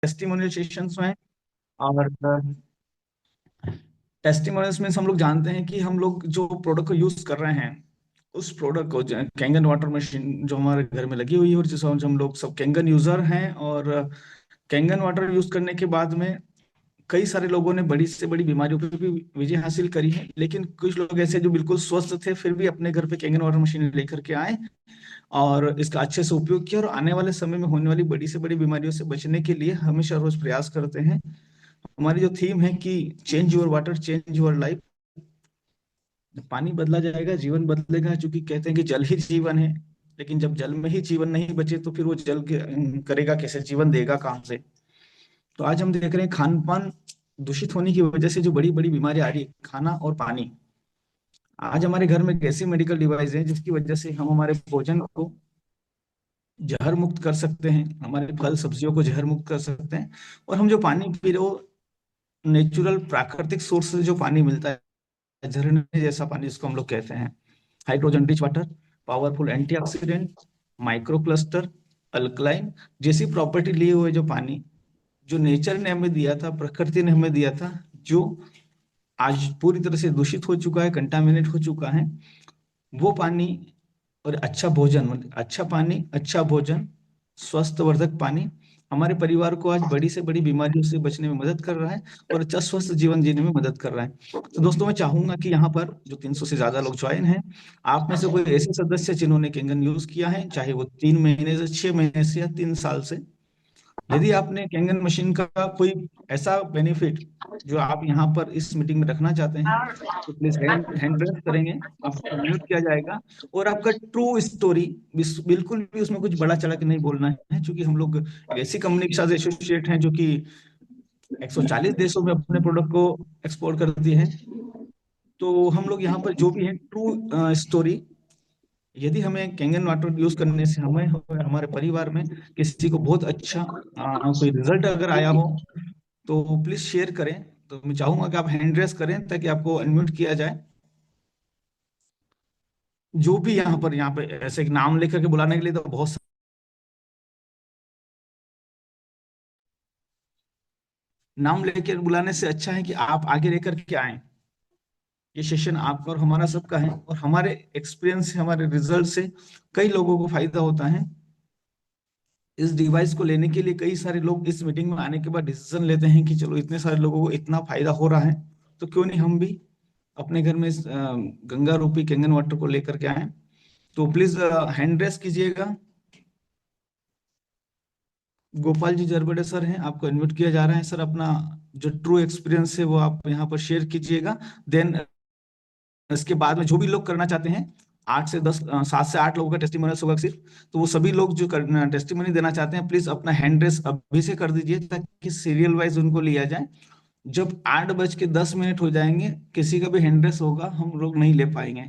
Testimonial sessions में। और testimonials में हम लोग जानते हैं कि हम लोग जो प्रोडक्ट को यूज कर रहे हैं, उस प्रोडक्ट को कैंगन वाटर मशीन जो हमारे घर में लगी हुई है और जिसको हम लोग सब कैंगन यूजर हैं। और कैंगन वाटर यूज करने के बाद में कई सारे लोगों ने बड़ी से बड़ी बीमारियों पे भी विजय हासिल करी है। लेकिन कुछ लोग ऐसे जो बिल्कुल स्वस्थ थे फिर भी अपने घर पे कैंगन वाटर मशीन लेकर के आए और इसका अच्छे से उपयोग किया और आने वाले समय में होने वाली बड़ी से बड़ी बीमारियों से बचने के लिए हमेशा रोज प्रयास करते हैं। हमारी जो थीम है कि change your water change your life, पानी बदला जाएगा जीवन बदलेगा, क्योंकि कहते हैं कि जल ही जीवन है। लेकिन जब जल में ही जीवन नहीं बचे तो फिर वो जल करेगा कैसे, जीवन देगा कहाँ से। तो आज हम देख रहे हैं खान पान दूषित होने की वजह से जो बड़ी बड़ी बीमारी आ रही है, खाना और पानी। आज हमारे घर में एक ऐसी मेडिकल डिवाइस है जिसकी वजह से हम हमारे भोजन को जहर मुक्त कर सकते हैं, हमारे फल सब्जियों को जहर मुक्त कर सकते हैं। और हम जो पानी पी रहे हो, नेचुरल प्राकृतिक सोर्स से जो पानी मिलता है, झरने जैसा पानी जिसको हम लोग कहते हैं, hydrogen rich water, powerful antioxidant, micro cluster, alkaline जैसी प्रॉपर्टी लिए हुए जो पानी, जो नेचर ने हमें दिया था, प्रकृति ने हमें दिया था, जो आज पूरी तरह से दूषित हो चुका है, कंटामिनेट हो चुका है, वो पानी और अच्छा भोजन, मतलब अच्छा पानी अच्छा भोजन स्वस्थवर्धक पानी हमारे परिवार को आज बड़ी से बड़ी बीमारियों से बचने में मदद कर रहा है और अच्छा स्वस्थ जीवन जीने में मदद कर रहा है। तो दोस्तों, मैं चाहूंगा कि यहाँ पर जो 300 से ज्यादा लोग ज्वाइन हैं, आप में से कोई ऐसे सदस्य जिन्होंने कैंगन यूज किया है, चाहे वो 3 महीने से 6 महीने से या 3 साल से, यदि आपने कैंगन मशीन का कोई ऐसा बेनिफिट जो आप यहाँ पर इस मीटिंग में रखना चाहते हैं, तो प्लीज हैंड रेस करेंगे, आपको म्यूट किया जाएगा। और आपका ट्रू स्टोरी, बिल्कुल भी उसमें कुछ बड़ा चढ़ा के नहीं बोलना है, क्योंकि हम लोग एक ऐसी कंपनी के साथ एसोसिएट हैं जो कि 140 देशों में अपने प्रोडक्ट को एक्सपोर्ट करती है। तो हम लोग यहाँ पर जो भी है ट्रू स्टोरी, यदि हमें कैंगन वाटर यूज करने से हमें और हमारे परिवार में किसी को बहुत अच्छा कोई रिजल्ट अगर आया हो, तो प्लीज शेयर करें। तो मैं चाहूंगा कि आप हैंड रेस करें ताकि आपको अनम्यूट किया जाए। जो भी यहाँ पे ऐसे एक नाम लेकर के बुलाने के लिए तो बहुत नाम लेकर बुलाने से अच्छा है कि आप आगे लेकर के आए। ये सेशन आपका और हमारा सबका है, और हमारे एक्सपीरियंस से, हमारे रिजल्ट से कई लोगों को फायदा होता है। इस डिवाइस को लेने के लिए कई सारे लोग इस मीटिंग में आने के बाद डिसीजन लेते हैं कि चलो इतने सारे लोगों को इतना फायदा हो रहा है, तो क्यों नहीं हम भी अपने घर में इस गंगा रूपी कैंगन वाटर को लेकर के आए। तो प्लीज हैंड रेस कीजिएगा। गोपाल जी जरबड़े सर हैं, आपको इनवाइट किया जा रहा है सर। अपना जो ट्रू एक्सपीरियंस है वो आप यहाँ पर शेयर कीजिएगा। देन इसके बाद में जो भी लोग करना चाहते हैं, 8 से 10 7 से 8 लोगों का टेस्टिमोनियल्स होगा सिर्फ, तो वो सभी लोग जो टेस्टिमोनी देना चाहते हैं प्लीज अपना हैंड रेस अभी से कर दीजिए ताकि सीरियल वाइज उनको लिया जाए। जब 8:10 हो जाएंगे, किसी का भी हैंड रेस होगा हम लोग नहीं ले पाएंगे।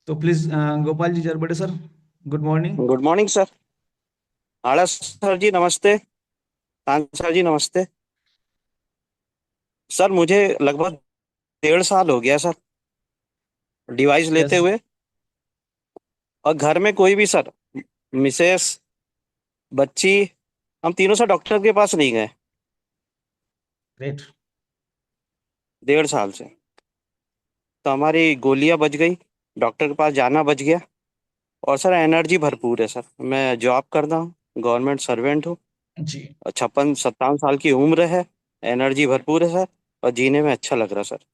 तो प्लीज गोपाल जी जरबड़े sir, good morning. Good morning sir. आड़ा सर जी नमस्ते। खान सर जी नमस्ते। सर मुझे लगभग 1.5 साल हो गया सर डिवाइस लेते यस। हुए। और घर में कोई भी सर, मिसेस, बच्ची, हम तीनों सर डॉक्टर के पास नहीं गए ग्रेट। 1.5 साल से। तो हमारी गोलियां बच गई, डॉक्टर के पास जाना बच गया। और सर एनर्जी भरपूर है सर। मैं जॉब करता हूँ, गवर्नमेंट सर्वेंट हूँ। जी। और 56-57 साल की उम्र है। एनर्जी भरपूर है सर। और जीने में अच्छा लग रहा सर।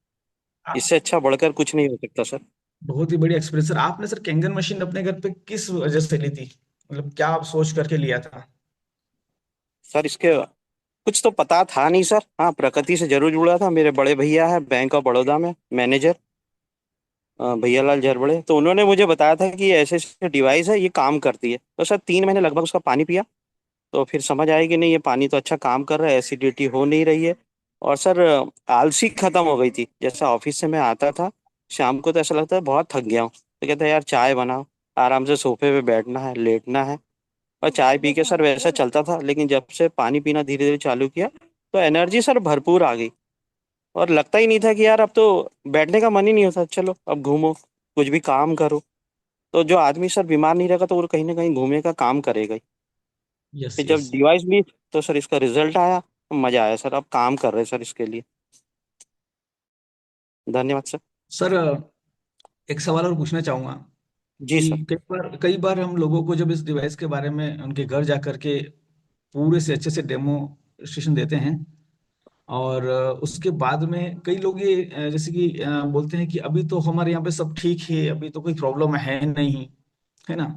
इससे अच्छा बढ़कर कुछ नहीं हो सकता सर। बहुत ही बढ़िया एक्सपीरियंस सर। आपने सर कैंगन मशीन अपने घर पे किस वजह से ली थी, मतलब क्या आप सोच करके लिया था? सर इसके कुछ तो पता था नहीं सर। हाँ, प्रकृति से जरूर जुड़ा था। मेरे बड़े भैया है बैंक ऑफ बड़ौदा में मैनेजर, भैया लाल झरबड़े, तो उन्होंने मुझे बताया था कि ऐसे ऐसे डिवाइस है, ये काम करती है। तो सर 3 महीने लगभग उसका पानी पिया, तो फिर समझ आया कि नहीं, ये पानी तो अच्छा काम कर रहा है, एसिडिटी हो नहीं रही है। और सर आलसी खत्म हो गई थी। जैसा ऑफिस से मैं आता था शाम को, तो ऐसा लगता है बहुत थक गया हूँ, तो कहता है यार चाय बनाओ, आराम से सोफे पे बैठना है, लेटना है। और चाय पी के सर वैसा चलता था। लेकिन जब से पानी पीना धीरे धीरे चालू किया, तो एनर्जी सर भरपूर आ गई। और लगता ही नहीं था कि यार अब तो बैठने का मन ही नहीं होता, चलो अब घूमो, कुछ भी काम करो। तो जो आदमी सर बीमार नहीं रहेगा तो वो कहीं ना कहीं घूमने का काम करेगा ही। यस फिर यस। जब डिवाइस ली तो सर इसका रिजल्ट आया, तो मजा आया सर। अब काम कर रहे हैं सर इसके लिए। धन्यवाद सर। सर एक सवाल और पूछना चाहूंगा जी कि सर। कई बार हम लोगों को जब इस डिवाइस के बारे में उनके घर जा करके पूरे से अच्छे से डेमोस्ट्रेशन देते हैं, और उसके बाद में कई लोग ये जैसे कि बोलते हैं कि अभी तो हमारे यहाँ पे सब ठीक है, अभी तो कोई प्रॉब्लम है नहीं, है ना।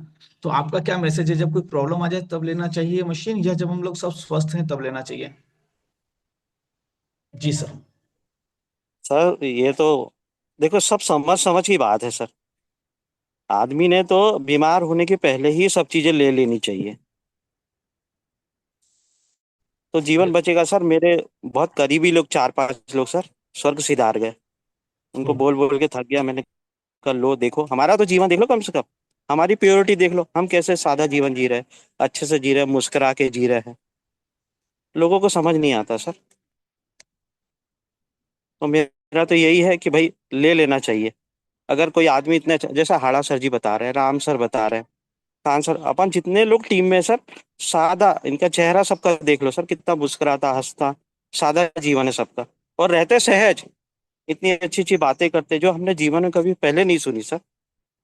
तो आपका क्या मैसेज है, जब कोई प्रॉब्लम आ जाए तब लेना चाहिए मशीन, या जब हम लोग सब स्वस्थ हैं तब लेना चाहिए? जी सर। सर ये तो देखो, सब समझ समझ की बात है सर। आदमी ने तो बीमार होने के पहले ही सब चीजें ले लेनी चाहिए, तो जीवन बचेगा सर। मेरे बहुत करीबी लोग, 4-5 लोग सर, स्वर्ग सिधार गए। उनको बिल्कुल बोल बोल के थक गया मैंने। कल लो, देखो हमारा तो जीवन देख लो कम से कम। हमारी प्योरिटी देख लो, हम कैसे सादा जीवन जी रहे हैं, अच्छे से जी रहे हैं, मुस्कुरा के जी रहे हैं। लोगों को समझ नहीं आता सर। तो मेरा तो यही है कि भाई ले लेना चाहिए। अगर कोई आदमी इतने जैसा हाड़ा सर जी बता रहे हैं, राम सर बता रहे हैं, खान सर, अपन जितने लोग टीम में हैं, सर सादा, इनका चेहरा सबका देख लो सर, कितना मुस्कुराता हंसता सादा जीवन है सबका। और रहते सहज, इतनी अच्छी अच्छी बातें करते जो हमने जीवन में कभी पहले नहीं सुनी सर।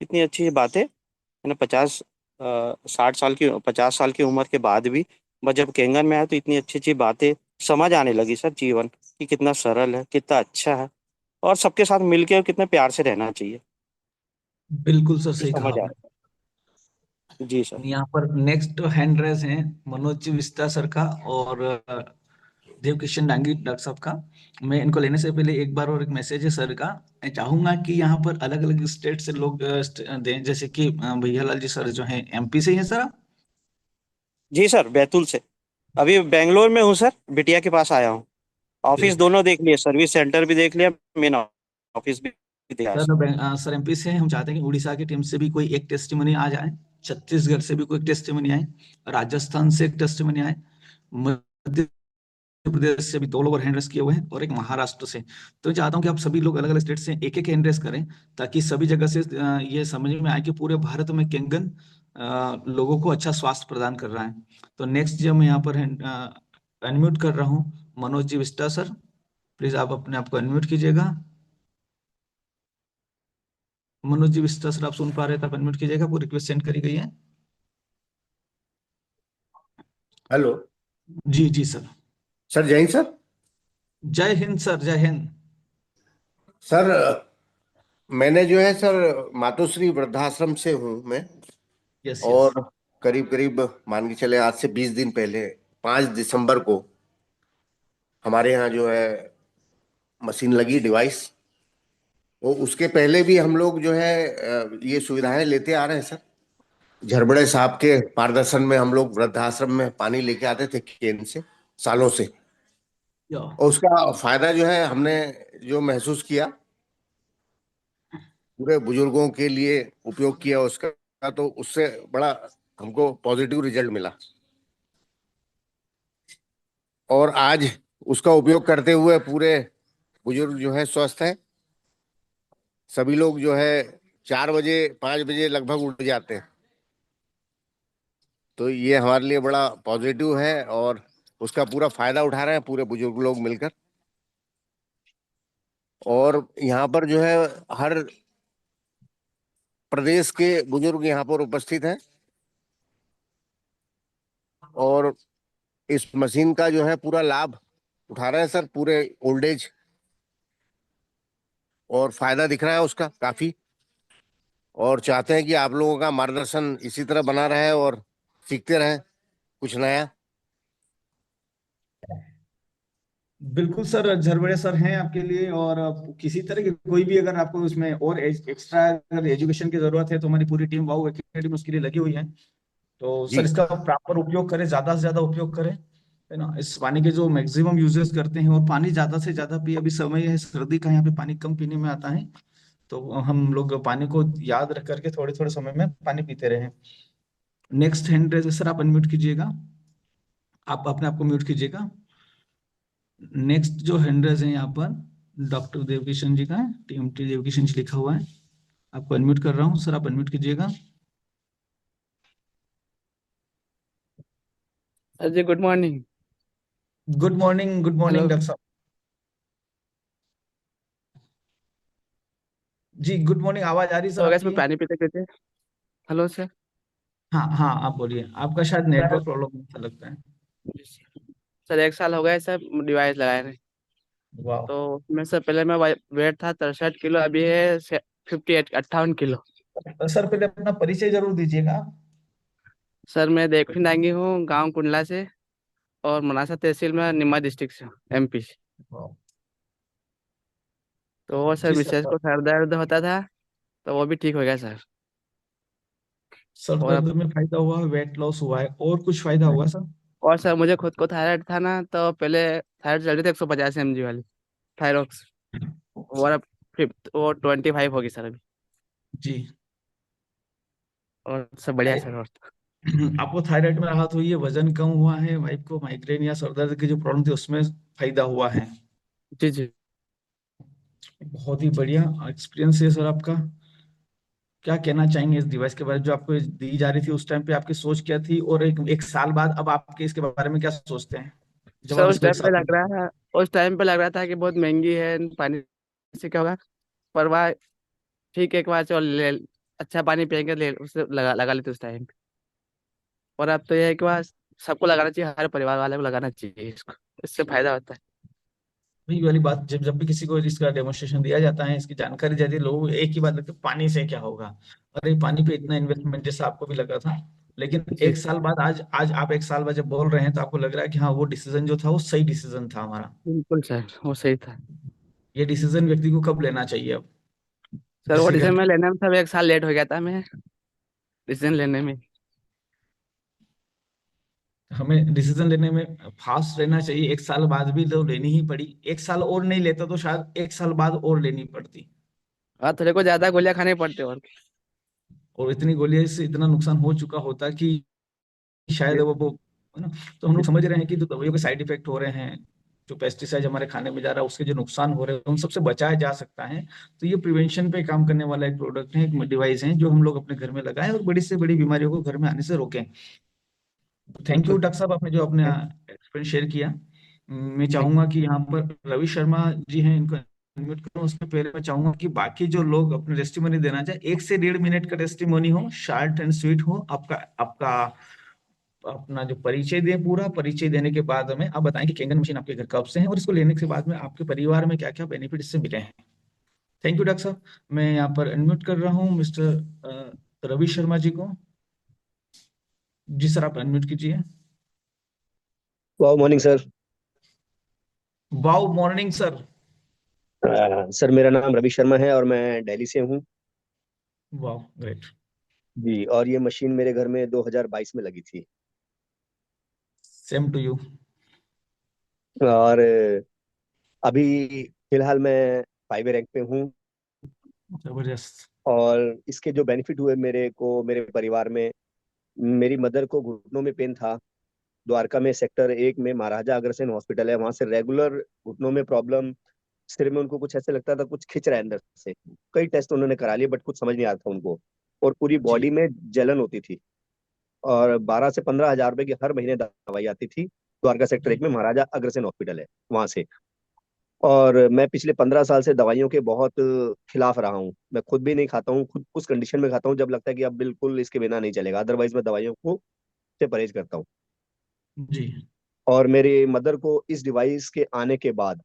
इतनी अच्छी बातें मैंने 60 साल की, 50 साल की उम्र के बाद भी, बस जब केंगन में आया तो इतनी अच्छी अच्छी बातें समझ आने लगी सर। जीवन कि कितना सरल है, कितना अच्छा है, और सबके साथ मिलके और कितने प्यार से रहना चाहिए, बिल्कुल सर, ये सही कहा समझ आया। आपने। जी सर। यहाँ पर नेक्स्ट हैंड रेस है मनोज विस्ता सर का और देवकिशन डांगी डॉक्टर साहब का। मैं इनको लेने से पहले एक बार और एक मैसेज है सर का। मैं चाहूंगा कि यहाँ पर अलग अलग स्टेट से लोग दें, जैसे कि भैया लाल जी सर जो हैं एमपी से ही हैं सर आप? जी सर, बैतूल से। अभी बेंगलोर में हूँ सर, बिटिया के पास आया हूँ। Office great. दोनों देख लिए, सर्विस सेंटर भी देख लिया, मेन ऑफिस भी देखा है सर सर। सर एमपी से हैं, हम चाहते हैं कि उड़ीसा की टीम से भी कोई एक टेस्टिमनी आ जाए, छत्तीसगढ़ से भी कोई टेस्टिमनी आए, राजस्थान से एक टेस्टिमनी आए, मध्य प्रदेश से भी 2 लोग और हैंड रेस किए हुए हैं, और एक महाराष्ट्र से। तो मैं चाहता हूँ कि आप सभी लोग अलग अलग स्टेट से एक एक हैंड रेस करें, ताकि सभी जगह से ये समझ में आए कि पूरे भारत में केंगन लोगों को अच्छा स्वास्थ्य प्रदान कर रहा है। तो नेक्स्ट जो मैं यहाँ पर अनम्यूट कर रहा हूँ, Manoj ji Vista sir, please आप अपने आप को अनम्यूट कीजिएगा। मनोज जी विस्टा सर, आप सुन पा रहे हैं तो आप अनम्यूट कीजिएगा, आपको रिक्वेस्ट सेंड करी गई है। हेलो। जी जी सर। सर जय हिंद सर। जय हिंद सर, जय हिंद। सर मैंने जो है सर मातोश्री वृद्धाश्रम से हूँ मैं। Yes yes. और करीब करीब मान के चले आज से 20 दिन पहले 5 दिसंबर को हमारे यहाँ जो है मशीन लगी, डिवाइस। वो उसके पहले भी हम लोग जो है ये सुविधाएं लेते आ रहे हैं सर। झरबड़े साहब के मार्गदर्शन में हम लोग वृद्धाश्रम में पानी लेके आते थे केन से, सालों से। या और उसका फायदा जो है हमने जो महसूस किया, पूरे बुजुर्गों के लिए उपयोग किया उसका, तो उससे बड़ा हमको पॉजिटिव रिजल्ट मिला। और आज उसका उपयोग करते हुए पूरे बुजुर्ग जो है स्वस्थ है। सभी लोग जो है 4 बजे 5 बजे लगभग उठ जाते हैं। तो ये हमारे लिए बड़ा पॉजिटिव है, और उसका पूरा फायदा उठा रहे हैं पूरे बुजुर्ग लोग मिलकर। और यहाँ पर जो है हर प्रदेश के बुजुर्ग यहाँ पर उपस्थित हैं, और इस मशीन का जो है पूरा लाभ उठा रहे हैं सर, पूरे ओल्ड एज। और फायदा दिख रहा है उसका काफी। और चाहते हैं कि आप लोगों का मार्गदर्शन इसी तरह बना रहे और सीखते रहें कुछ नया। बिल्कुल सर, झरबड़े सर हैं आपके लिए, और किसी तरह की कोई भी अगर आपको उसमें और एक्स्ट्रा अगर एजुकेशन की जरूरत है तो हमारी पूरी टीम वाओ एकेडमी उसके लिए लगी हुई है। तो सर जी। इसका प्रॉपर उपयोग करें, ज्यादा से ज्यादा उपयोग करें, है ना। इस पानी के जो मैक्सिमम यूजेस करते हैं, और पानी ज्यादा से ज्यादा पिए। अभी समय है सर्दी का, यहाँ पे पानी कम पीने में आता है, तो हम लोग पानी को याद रख करके थोड़े थोड़े समय में पानी पीते रहे। नेक्स्ट हैंड रेज सर, आप अनम्यूट कीजिएगा, आप अपने आप को म्यूट कीजिएगा। नेक्स्ट जो हैंडल्स है यहाँ पर डॉक्टर देवकिशन जी का है, टीएमटी देवकिशन जी लिखा हुआ है। आपको अनम्यूट कर रहा हूँ, सर आप अनम्यूट कीजिएगा। Sir ji good morning. Good morning, good morning hello. Doctor साहब। जी गुड मॉर्निंग, आवाज आ रही सर तो गैस में आपकी? पानी पीते पीते। Hello sir. हाँ हाँ, आप बोलिए, आपका शायद सर नेटवर्क प्रॉब्लम ऐसा लगता है। सर 1 साल हो गया सर डिवाइस लगाए रहे। वाह। तो उसमें से पहले मैं वेट था 63 किलो, अभी है 58 58 किलो। सर पहले अपना परिचय जरूर दीजिएगा। सर मैं देखी नांगी हूँ, गांव कुंडला से, और मनासा तहसील में, निम्मा डिस्ट्रिक्ट से, एमपी से। वाह। तो वो सर जी सर। मिसेज को सर दर्द होता था, तो वो भी ठीक हो गया सर। सर और दर्द अब में फायदा हुआ है, वेट लॉस हुआ है, और कुछ फायदा हुआ सर? और सर मुझे खुद को थायराइड था ना, तो पहले थायराइड चल रही थी 150 mg वाली थायरॉक्स। और अब फिफ्थ वो 25 होगी सर अभी। जी। और सब बढ़िया सर। और आपको थायराइड में राहत हुई है, वजन कम हुआ है, वाइफ को माइग्रेन या सर दर्द की जो प्रॉब्लम थी उसमें फायदा हुआ है। जी जी। बहुत ही बढ़िया एक्सपीरियंस है सर आपका। क्या कहना चाहेंगे इस डिवाइस के बारे में जो आपको दी जा रही थी उस टाइम पे? आपकी सोच क्या थी, और एक साल बाद अब आपके इसके बारे में क्या सोचते हैं जब सर आप उस इसको एक टाइम पे साल लग में? रहा था उस टाइम पे लग रहा था कि बहुत महंगी है, पानी से क्या होगा। पर वह ठीक है, एक बार चल ले, अच्छा पानी पियेंगे, ले उसे लगा लगा लेते उस टाइम पे। और अब तो यह है कि वह सबको लगाना चाहिए, हर परिवार वाले को लगाना चाहिए इसको। इससे फायदा होता है। वही वाली बात, जब जब भी किसी को इसका डेमोन्स्ट्रेशन दिया जाता है, इसकी जानकारी जाती है, लोग एक ही बात लगती है, पानी से क्या होगा? अरे पानी पे इतना इन्वेस्टमेंट, जैसा आपको भी लगा था। लेकिन जी एक साल बाद, आज आज आप एक साल बाद जब बोल रहे हैं तो आपको लग रहा है कि हाँ, वो डिसीजन जो था वो सही डिसीजन था हमारा। बिल्कुल सर, वो सही था। ये डिसीजन व्यक्ति को कब लेना चाहिए अब? सर वो जिससे क्या डिसीजन में लेने में सब 1 साल लेट हो गया था मैं, डिसीजन लेने में। हमें डिसीजन लेने में फास्ट रहना चाहिए। एक साल बाद भी तो लेनी ही पड़ी, एक साल और नहीं लेता तो शायद एक साल बाद और लेनी पड़ती। और थोड़े को ज्यादा गोलियां खानी पड़ती और और इतनी गोलियों से इतना नुकसान हो चुका होता कि शायद वो है ना। तो हम लोग समझ रहे हैं कि जो दवाइयों के साइड इफेक्ट हो रहे हैं, जो पेस्टिसाइड हमारे खाने में जा रहा है, उसके जो नुकसान हो रहे हैं, उन सबसे बचाया जा सकता है। तो ये प्रिवेंशन पे काम करने वाला एक प्रोडक्ट है, एक डिवाइस है जो हम लोग अपने घर में लगाएं और बड़ी से बड़ी बीमारियों को घर में आने से रोकें। थैंक यू बिल्कुल। डॉक्टर साहब, आपने जो अपने एक्सपीरियंस शेयर किया। मैं थैंक चाहूंगा कि यहाँ पर रवि शर्मा जी हैं, इनको अनम्यूट करूँ। उसके पहले मैं चाहूंगा कि बाकी जो लोग अपने टेस्टिमोनी देना चाहे, 1 से 1.5 मिनट का टेस्टिमोनी हो, शार्ट एंड स्वीट हो। आपका आपका अपना जो परिचय दे, पूरा परिचय देने के बाद में आप बताएं कि केंगन मशीन आपके घर कब से है, और इसको लेने के बाद में आपके परिवार में क्या क्या बेनिफिट इससे मिले हैं। थैंक यू डॉक्टर साहब। मैं यहाँ पर अनम्यूट कर रहा हूँ मिस्टर रवि शर्मा जी को। जी सर, आप अनम्यूट कीजिए। वाह morning sir. Wow morning sir. Sir मेरा नाम रवि शर्मा है और मैं दिल्ली से हूँ। Wow great. जी, और ये मशीन मेरे घर में 2022 में लगी थी। Same to you. और अभी फिलहाल मैं 5 रैंक पे हूँ। जबरदस्त। और इसके जो बेनिफिट हुए मेरे को, मेरे परिवार में, मेरी मदर को घुटनों में पेन था। द्वारका में सेक्टर 1 में महाराजा अग्रसेन हॉस्पिटल है, वहां से रेगुलर घुटनों में प्रॉब्लम। सिर में उनको कुछ ऐसे लगता था कुछ खिंच रहा है अंदर से। कई टेस्ट उन्होंने करा लिए बट कुछ समझ नहीं आता उनको। और पूरी जी। बॉडी में जलन होती थी। और 12 से 15 हजार रुपए की हर महीने दवाई आती थी। द्वारका सेक्टर 1 जी। में महाराजा अग्रसेन हॉस्पिटल है वहां से। और मैं पिछले 15 साल से दवाइयों के बहुत खिलाफ रहा हूँ। मैं खुद भी नहीं खाता हूँ, खुद उस कंडीशन में खाता हूँ जब लगता है कि अब बिल्कुल इसके बिना नहीं चलेगा, अदरवाइज मैं दवाइयों को से परहेज करता हूँ। जी। और मेरे मदर को इस डिवाइस के आने के बाद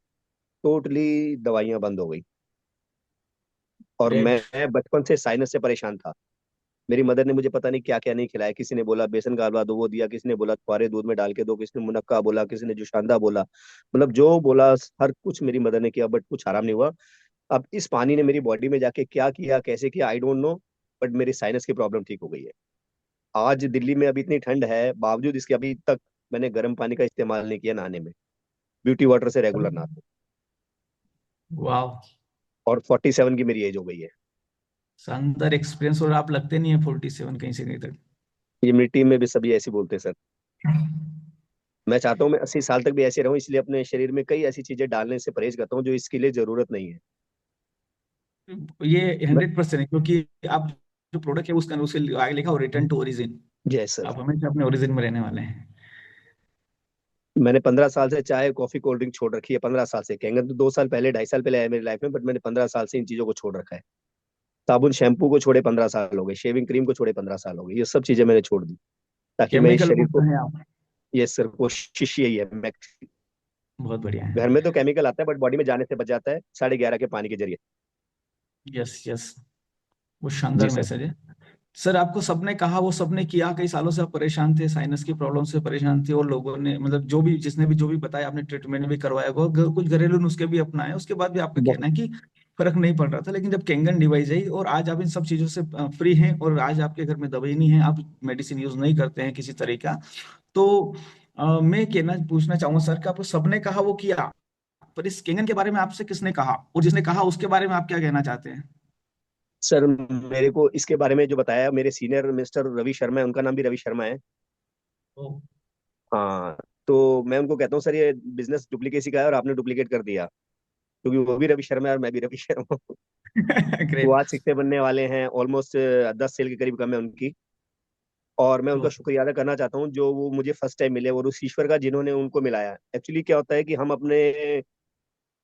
टोटली दवाइयां बंद हो गई। और ग्रेट। मैं बचपन से साइनस से परेशान था। मेरी मदर ने मुझे पता नहीं क्या क्या नहीं खिलाया, किसी ने बोला बेसन का हलवा दो, वो दिया, किसी ने बोला फुहारे दूध में डाल के दो, किसी ने मुनक्का बोला, किसी ने जुशांदा बोला। मतलब जो बोला हर कुछ मेरी मदर ने किया बट कुछ आराम नहीं हुआ। अब इस पानी ने मेरी बॉडी में जाके क्या किया, कैसे किया, आई डोंट नो। बट मेरी साइनस की प्रॉब्लम ठीक हो गई है। आज दिल्ली में अभी इतनी ठंड है, बावजूद इसके अभी तक मैंने गर्म पानी का इस्तेमाल नहीं किया नहाने में। ब्यूटी वाटर से रेगुलर नहाता हूँ। वाओ। और 47 की मेरी एज हो गई है। शानदार एक्सपीरियंस, और आप लगते नहीं है 47 कहीं से कहीं तक। ये मेरी टीम में भी सभी ऐसे बोलते हैं सर। मैं चाहता हूँ मैं 80 साल तक भी ऐसे रहूं, इसलिए अपने शरीर में कई ऐसी चीजें डालने से परहेज करता हूँ जो इसके लिए जरूरत नहीं है। ये मैं 100% है, क्योंकि आप जो प्रोडक्ट है उसका, उसके आगे लिखा हो रिटर्न टू ओरिजिन। जय सर। आप हमेशा अपने ओरिजिन में रहने वाले हैं। मैंने 15 साल से चाय कॉफी कोल्ड ड्रिंक छोड़ रखी है, 15 साल से। कैंगन तो 2 साल पहले 2.5 साल पहले आया मेरी लाइफ में, बट मैंने 15 साल से इन चीजों को छोड़ रखा है। साबुन शैम्पू को छोड़े 15 साल हो गए, शेविंग क्रीम को छोड़े 15 साल हो गए, ये सब चीजें मैंने छोड़ दी ताकि मैं इस केमिकल शरीर मुक्त को। हैं आप। ये सर कोशिश यही है। मैं बहुत बढ़िया है। घर में तो केमिकल आता है बट बॉडी में जाने से बच जाता है 11:30 के पानी के जरिए। यस यस, वो जी शानदार सर। मैसेज है। सर आपको सबने कहा, वो सबने किया, कई सालों से आप परेशान थे, साइनस की प्रॉब्लम से परेशान थे, और लोगों ने मतलब जो भी जिसने भी जो भी बताया, आपने ट्रीटमेंट भी करवाया होगा, कुछ घरेलू नुस्खे भी अपनाए, उसके बाद भी आपका कहना बहुत। है कि फर्क नहीं पड़ रहा था। लेकिन जब कैंगन डिवाइस आई और आज आप इन सब चीजों से फ्री हैं, और आज आपके घर में दवाई नहीं है, आप मेडिसिन यूज नहीं करते हैं किसी तरीका, तो मैं कहना पूछना चाहूंगा सर कि आपको सबने कहा वो किया, पर इस कैंगन के बारे में आपसे किसने कहा, और जिसने कहा उसके बारे में आप क्या कहना चाहते हैं? सर मेरे को इसके बारे में जो बताया मेरे सीनियर मिस्टर रवि शर्मा है, उनका नाम भी रवि शर्मा है। ओ। हाँ। तो मैं उनको कहता हूँ सर ये बिजनेस डुप्लीकेसी का है और आपने डुप्लीकेट कर दिया, क्योंकि वो भी रवि शर्मा है और मैं भी रवि शर्मा हूँ। वो ग्रेट। आज सिक्से बनने वाले हैं, ऑलमोस्ट 10 सेल के करीब कम है उनकी। और मैं उनका शुक्रिया अदा करना चाहता हूँ जो वो मुझे फर्स्ट टाइम मिले, और उस ईश्वर का जिन्होंने उनको मिलाया। एक्चुअली क्या होता है कि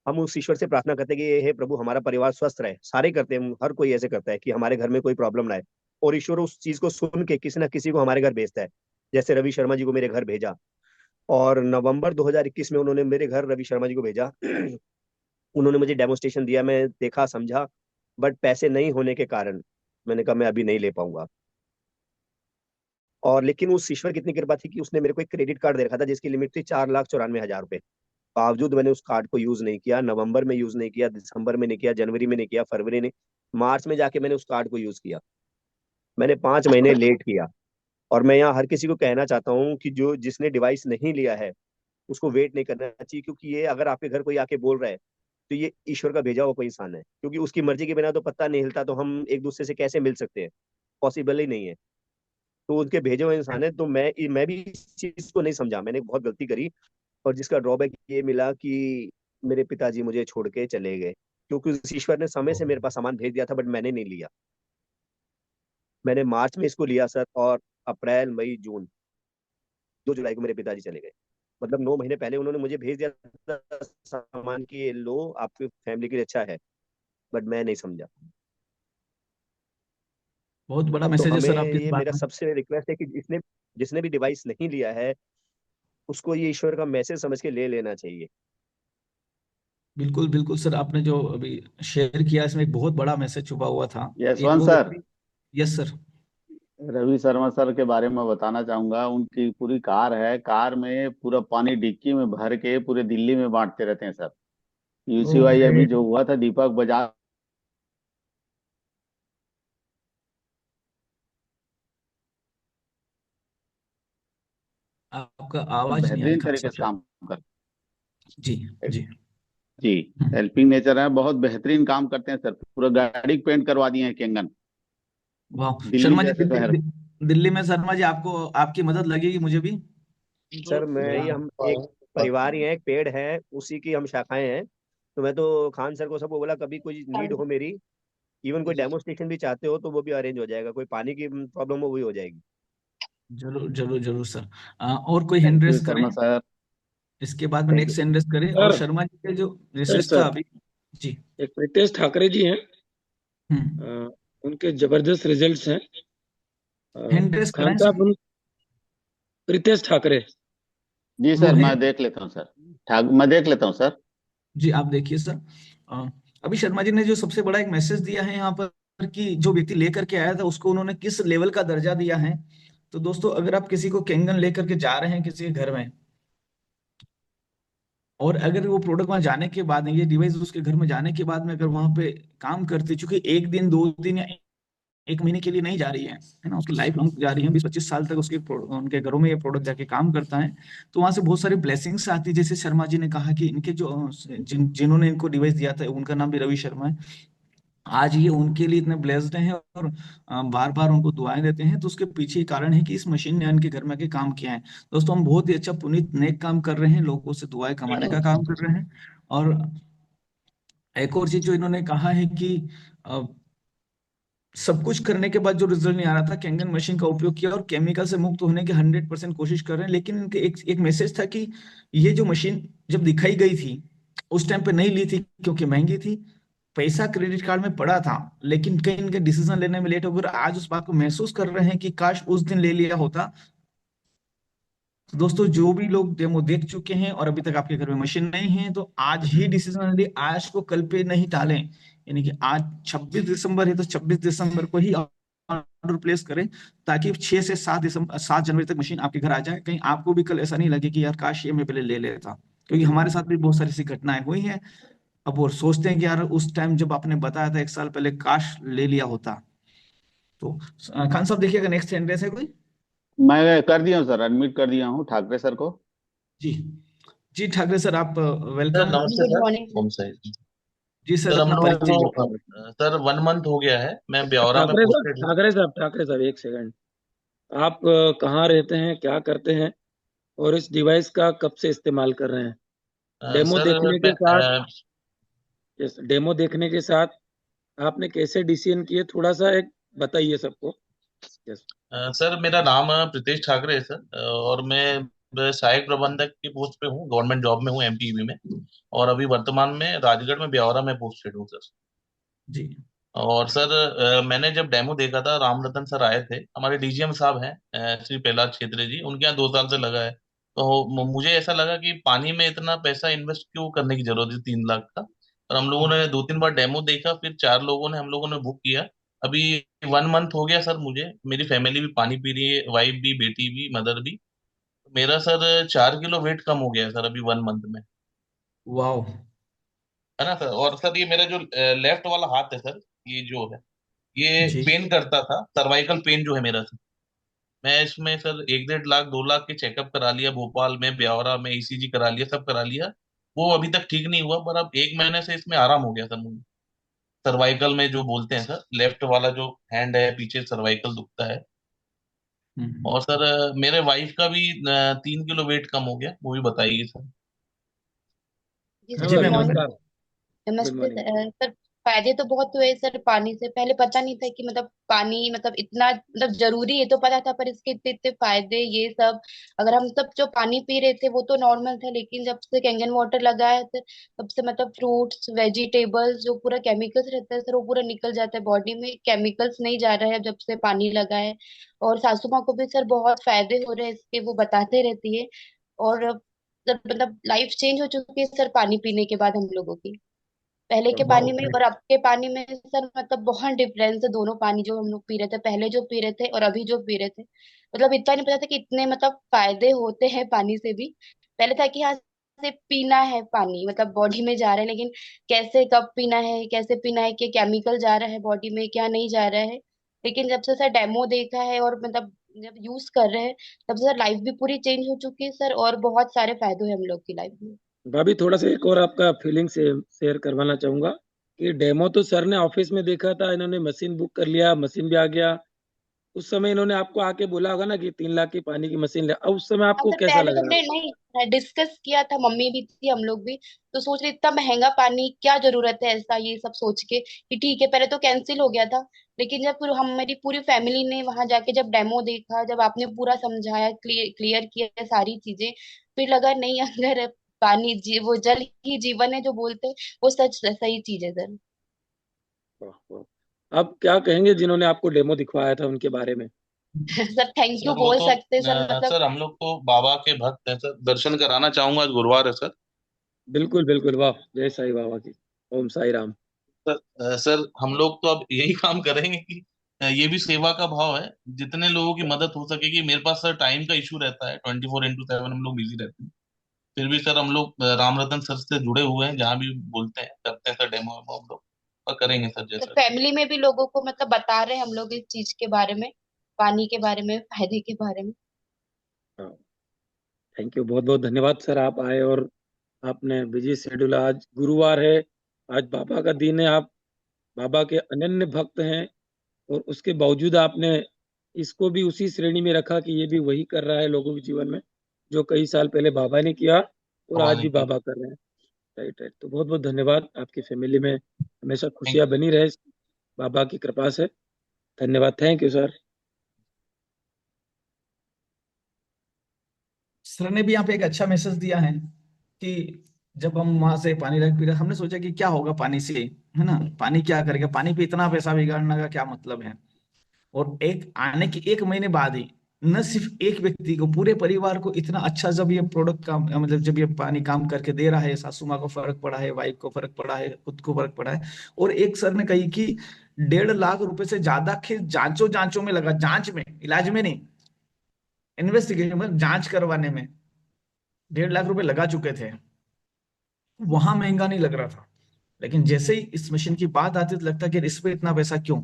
हम उस ईश्वर से प्रार्थना करते हैं कि हे प्रभु हमारा परिवार स्वस्थ रहे, सारे करते हैं, हर कोई ऐसे करता है कि हमारे घर में कोई प्रॉब्लम ना आए। और ईश्वर उस चीज को सुन के किसी ना किसी को हमारे घर भेजता है। जैसे रवि शर्मा जी को मेरे घर भेजा, और नवंबर 2021 में उन्होंने मेरे घर रवि शर्मा जी को भेजा। उन्होंने मुझे डेमोस्ट्रेशन दिया, मैं देखा समझा, बट पैसे नहीं होने के कारण मैंने कहा मैं अभी नहीं ले पाऊंगा। और लेकिन उस ईश्वर की इतनी कृपा थी कि उसने मेरे को एक क्रेडिट कार्ड दे रखा था जिसकी लिमिट थी 4,94,000 रुपए। बावजूद मैंने उस कार्ड को यूज नहीं किया, नवंबर में यूज नहीं किया, दिसंबर में नहीं किया, जनवरी में नहीं किया, फरवरी ने, मार्च में जाके मैंने उस कार्ड को यूज किया। मैंने 5 महीने लेट किया। और मैं यहाँ हर किसी को कहना चाहता हूँ कि जो जिसने डिवाइस नहीं लिया है उसको वेट नहीं करना चाहिए, क्योंकि ये अगर आपके घर कोई आके बोल रहा है तो ये ईश्वर का भेजा हुआ कोई इंसान है, क्योंकि उसकी मर्जी के बिना तो पत्ता नहीं हिलता, तो हम एक दूसरे से कैसे मिल सकते हैं? पॉसिबल ही नहीं है। तो उनके भेजे हुए इंसान है, तो मैं भी इस चीज को नहीं समझा, मैंने बहुत गलती करी। और जिसका ड्रॉबैक ये मिला कि मेरे पिताजी मुझे छोड़ के चले गए, क्योंकि उस ईश्वर ने समय से मेरे पास सामान भेज दिया था बट मैंने नहीं लिया। मैंने मार्च में इसको लिया सर, और अप्रैल मई जून 2 जुलाई को मेरे पिताजी चले गए। मतलब 9 महीने पहले उन्होंने मुझे भेज दिया था सामान की, ये लो आपकी फैमिली के लिए अच्छा है, बट मैं नहीं समझा। बहुत बड़ा तो मैसेज है हमें सर आपकी इस ये बात मेरा में। सबसे रिक्वेस्ट है कि जिसने जिसने भी डिवाइस नहीं लिया है उसको ये ईश्वर का मैसेज समझ के ले लेना चाहिए। बिल्कुल बिल्कुल सर, आपने जो अभी शेयर किया इसमें एक बहुत बड़ा मैसेज छुपा हुआ था। एक यशवंत वो सर, व्यक्ति। Yes sir. Ravi Sharma sir के बारे में बताना चाहूंगा। उनकी पूरी कार है, कार में पूरा पानी डिक्की में भर के पूरे दिल्ली में बांटते रहते हैं सर। ओह यूसीवाई अभी ग्रेट। जो हुआ था दीपक बजाज, आपका आवाज नहीं आ रही बेहतरीन खान तरीके साहब से सर। काम कर। जी। जी। जी। हम्म। हेल्पिंग नेचर है, बहुत बेहतरीन काम करते हैं सर, पूरा गाड़ी पेंट करवा दिए हैं केंगन, वाह दिल्ली शर्मा जी, जैसे शहर। दिल्ली में शर्मा जी आपको आपकी मदद लगेगी मुझे भी। सर मैं ये हम एक परिवार ही हैं, एक पेड़ है, उसी की हम शाखाएं हैं। तो मैं तो खान सर को सबको बोला कभी कोई नीड हो मेरी, इवन कोई डेमोस्ट्रेशन भी चाहते हो तो वो भी अरेंज हो जाएगा, कोई पानी की प्रॉब्लम हो वो भी हो जाएगी। जरूर जरूर जरूर सर। और कोई हैंड थैंक यू रेस करें, शर्मा सर। इसके बाद में thank you. Next hand raise करें, और सर, शर्मा जी के जो सर रिसर्च था सर अभी। जी। एक प्रीतेश ठाकरे जी हैं। हम्म। अ, उनके जबरदस्त रिजल्ट्स हैं। अ, हैंड रेस खान कराएं सर। साहब उन प्रीतेश ठाकरे। जी वो सर, है। मैं देख लेता हूँ सर। मैं देख लेता हूँ सर। जी आप देखिए सर। अ, अभी शर्मा जी ने जो सबसे बड़ा एक मैसेज दिया है यहाँ पर, कि जो व्यक्ति लेकर के आया था उसको उन्होंने किस लेवल का दर्जा दिया है। तो दोस्तों, अगर आप किसी को कैंगन लेकर के जा रहे हैं किसी के घर में, और अगर वो प्रोडक्ट वहां जाने के बाद, ये डिवाइस उसके घर में जाने के बाद में अगर वहां पे काम करती, चूंकि एक दिन दो दिन या एक महीने के लिए नहीं जा रही है ना, उसकी लाइफ लॉन्ग जा रही है, 20-25 साल तक उसके उनके घरों में ये प्रोडक्ट जाके काम करता है, तो वहां से बहुत सारी ब्लेसिंग्स आती है। जैसे शर्मा जी ने कहा कि इनके जो जिन्होंने इनको डिवाइस दिया था, उनका नाम भी रवि शर्मा है, आज ये उनके लिए इतने ब्लेस्ड हैं, और बार बार उनको दुआएं देते हैं, तो उसके पीछे कारण है कि इस मशीन ने इनके घर में आके काम किया है। दोस्तों, हम बहुत ही अच्छा पुनीत नेक काम कर रहे हैं, लोगों से दुआएं कमाने का काम कर रहे हैं। और एक और चीज जो इन्होंने कहा है कि सब कुछ करने के बाद जो रिजल्ट नहीं आ रहा था, कैंगन मशीन का उपयोग किया और केमिकल से मुक्त होने की 100% कोशिश कर रहे हैं। लेकिन इनके एक एक मैसेज था कि ये जो मशीन जब दिखाई गई थी उस टाइम पे नहीं ली थी क्योंकि महंगी थी, पैसा क्रेडिट कार्ड में पड़ा था, लेकिन कहीं इनके डिसीजन लेने में लेट हो गया। आज उस बात को महसूस कर रहे हैं कि काश उस दिन ले लिया होता। तो दोस्तों, जो भी लोग डेमो देख चुके हैं और अभी तक आपके घर में मशीन नहीं है, तो आज ही डिसीजन ले, आज को कल पे नहीं टालें। यानी कि आज 26 दिसंबर है, तो 26 दिसंबर को ही ऑर्डर प्लेस करें, ताकि 6 से 7 दिसंबर 7 जनवरी तक मशीन आपके घर आ जाए। कहीं आपको भी कल ऐसा नहीं लगे कि यार काश ये मैं पहले ले लेता। क्योंकि हमारे साथ भी बहुत सारी ऐसी घटनाएं हुई हैं। अब वो सोचते हैं कि यार उस टाइम जब आपने बताया था 1 साल पहले, काश ले लिया होता। तो खान साहब देखिएगा, नेक्स्ट सेंटेंस है कोई। मैं कर दिया हूँ सर, अडमिट कर दिया हूँ ठाकरे सर को। जी। जी ठाकरे सर, आप सर वेलकम। नमस्ते गुड सर। मॉर्निंग। ओम साई। जी सर, सर हम अपना लोगों परिचय को दीजिए। सर 1 मंथ हो गया है, मैं ब्यौरा में पोस्टेड हूँ। ठाकरे साहब एक सेकंड। आप कहाँ रहते हैं, क्या करते हैं, और इस डिवाइस का कब से इस्तेमाल कर रहे हैं? डेमो सर देखने के मैं साथ, यस, डेमो देखने के साथ आपने कैसे डिसीजन किए, थोड़ा सा एक बताइए सबको। यस। सर मेरा नाम प्रीतेश ठाकरे है सर, और मैं सहायक प्रबंधक की पोस्ट पे हूँ, गवर्नमेंट जॉब में हूँ एमपीईबी में। और अभी वर्तमान में राजगढ़ में ब्यौरा में पोस्टेड हूँ सर। जी। और सर मैंने जब डेमो देखा था, राम रतन सर आए थे, हमारे डीजीएम साहब हैं श्री प्रहलाद क्षेत्री जी, उनके यहाँ 2 साल से लगा है। तो मुझे ऐसा लगा कि पानी में इतना पैसा इन्वेस्ट क्यों करने की जरूरत है, 3 लाख का। और हम लोगों ने 2-3 बार डेमो देखा, फिर 4 लोगों ने हम लोगों ने बुक किया। अभी 1 मंथ हो गया सर मुझे, मेरी फैमिली भी पानी पी रही है, वाइफ भी, बेटी भी, मदर भी। मेरा सर 4 किलो वेट कम हो गया है सर अभी 1 मंथ में। वाह। है ना सर। और सर ये मेरा जो लेफ्ट वाला हाथ है सर, ये जो है, ये जी। पेन करता था, सर्वाइकल पेन जो है मेरा सर। मैं इसमें सर 1-1.5 लाख 2 लाख के चेकअप करा लिया, भोपाल में, ब्यावरा में ईसीजी करा लिया, सब करा लिया। वो अभी तक ठीक नहीं हुआ, पर अब 1 महीने से इसमें आराम हो गया सर मुझे। सर्वाइकल में जो बोलते हैं सर, लेफ्ट वाला जो हैंड है पीछे, सर्वाइकल दुखता है। हम्म। और सर मेरे वाइफ का भी 3 किलो वेट कम हो गया, वो भी बताइए सर। जी हाँ sir, ji good ma'am, ma'am. Morning. नमस्कार। गुड नमस्ते मॉर्निंग। सर। फायदे तो बहुत हुए सर पानी से। पहले पता नहीं था कि मतलब पानी मतलब इतना मतलब जरूरी है, तो पता था, पर इसके इतने इतने फायदे ये सब। अगर हम सब जो पानी पी रहे थे वो तो नॉर्मल था, लेकिन जब से कैंगन वाटर लगा है सर, तब से मतलब फ्रूट्स वेजिटेबल्स जो पूरा केमिकल्स रहता है सर, वो पूरा निकल जाता है बॉडी में। केमिकल्स नहीं जा रहा है जब से पानी लगा है। और सासू माँ को भी सर बहुत फायदे हो रहे हैं इसके, वो बताते रहती है। और मतलब लाइफ चेंज हो चुकी है सर पानी पीने के बाद हम लोगों की। पहले के वाह। पानी में और अब के पानी में सर मतलब बहुत डिफरेंस है। दोनों पानी जो हम लोग पी रहे थे पहले, जो पी रहे थे और अभी जो पी रहे थे, मतलब इतना नहीं पता था कि इतने मतलब फायदे होते हैं पानी से भी। पहले था कि हाँ से पीना है पानी, मतलब बॉडी में जा रहा है, लेकिन कैसे कब पीना है, कैसे पीना है, कि केमिकल जा रहा है बॉडी में क्या नहीं जा रहा है। लेकिन जब से सर डेमो देखा है और मतलब जब यूज कर रहे हैं, तब से सर लाइफ भी पूरी चेंज हो चुकी है सर, और बहुत सारे फायदे हैं हम लोग की लाइफ में। भाभी, थोड़ा सा एक और आपका फीलिंग से शेयर करवाना चाहूंगा कि डेमो तो सर ने ऑफिस में देखा था, इन्होंने मशीन बुक कर लिया, मशीन भी आ गया। उस समय इन्होंने आपको आके बोला होगा ना कि 3 लाख की पानी की मशीन ले, अब उस समय हाँ आपको सर, कैसा पहले लग तो रहा हमने नहीं डिस्कस किया था, मम्मी भी थी हम लोग भी। तो सोच रहे इतना महंगा पानी क्या जरूरत है, ऐसा ये सब सोच के कि ठीक है, पहले तो कैंसिल हो गया था। लेकिन जब फिर हमारी पूरी फैमिली ने वहां जाके जब डेमो देखा, जब आपने पूरा समझाया, क्लियर किया सारी चीजें, फिर लगा नहीं, अगर पानी वो जल ही जीवन है जो बोलते हैं, वो सच सही चीज है सर। है? वाह, वाह। अब क्या कहेंगे जिन्होंने आपको डेमो दिखवाया था उनके बारे में? सर थैंक यू सर वो बोल तो सकते हैं सर, मतलब सर हम लोग तो बाबा के भक्त हैं सर, दर्शन कराना चाहूंगा, आज गुरुवार है सर। बिल्कुल बिल्कुल, वाह, जय साईं बाबा की। ओम साई राम। सर सर हम लोग तो अब यही काम करेंगे कि ये भी सेवा का भाव है, जितने लोगों की मदद हो सकेगी। मेरे पास सर टाइम का इशू रहता है, 24x7 हम लोग बिजी रहते हैं। फिर भी सर हम लोग राम रतन सर से जुड़े हुए हैं, जहाँ भी बोलते हैं करते हैं सर डेमो वेमो हम लोग, और करेंगे सर तो जैसा। फैमिली में भी लोगों को मतलब बता रहे हैं हम लोग इस चीज के बारे में, पानी के बारे में, फायदे के बारे में। हाँ, थैंक यू, बहुत बहुत धन्यवाद सर, आप आए और आपने बिजी शेड्यूल, आज गुरुवार है, आज बाबा का दिन है, आप बाबा के अनन्य भक्त हैं, और उसके बावजूद आपने इसको भी उसी श्रेणी में रखा कि ये भी वही कर रहा है लोगों के जीवन में जो कई साल पहले बाबा ने किया और आज भगवान भी की। बाबा कर रहे हैं। Right, right. तो बहुत बहुत धन्यवाद, आपकी फैमिली में हमेशा थैंक खुशियां बनी रहे, बाबा की कृपा से। धन्यवाद। Thank you sir. सर ने भी यहाँ पे एक अच्छा मैसेज दिया है कि जब हम वहां से पानी रख पी रहे, हमने सोचा कि क्या होगा पानी से, है ना, पानी क्या करेगा, पानी पे इतना पैसा बिगाड़ने का क्या मतलब है। और एक आने के 1 महीने बाद ही न सिर्फ एक व्यक्ति को, पूरे परिवार को इतना अच्छा, जब ये प्रोडक्ट का मतलब जब ये पानी काम करके दे रहा है, सासू माँ को फर्क पड़ा है, वाइफ को फर्क पड़ा है, खुद को फर्क पड़ा है। और एक सर ने कही कि 1.5 लाख रुपए से ज्यादा के जांचों जांचों में लगा, जांच में, इलाज में नहीं, इन्वेस्टिगेशन में, जांच करवाने में 1.5 लाख रुपए लगा चुके थे। वहां महंगा नहीं लग रहा था, लेकिन जैसे ही इस मशीन की बात आती तो लगता कि इस पे इतना पैसा क्यों।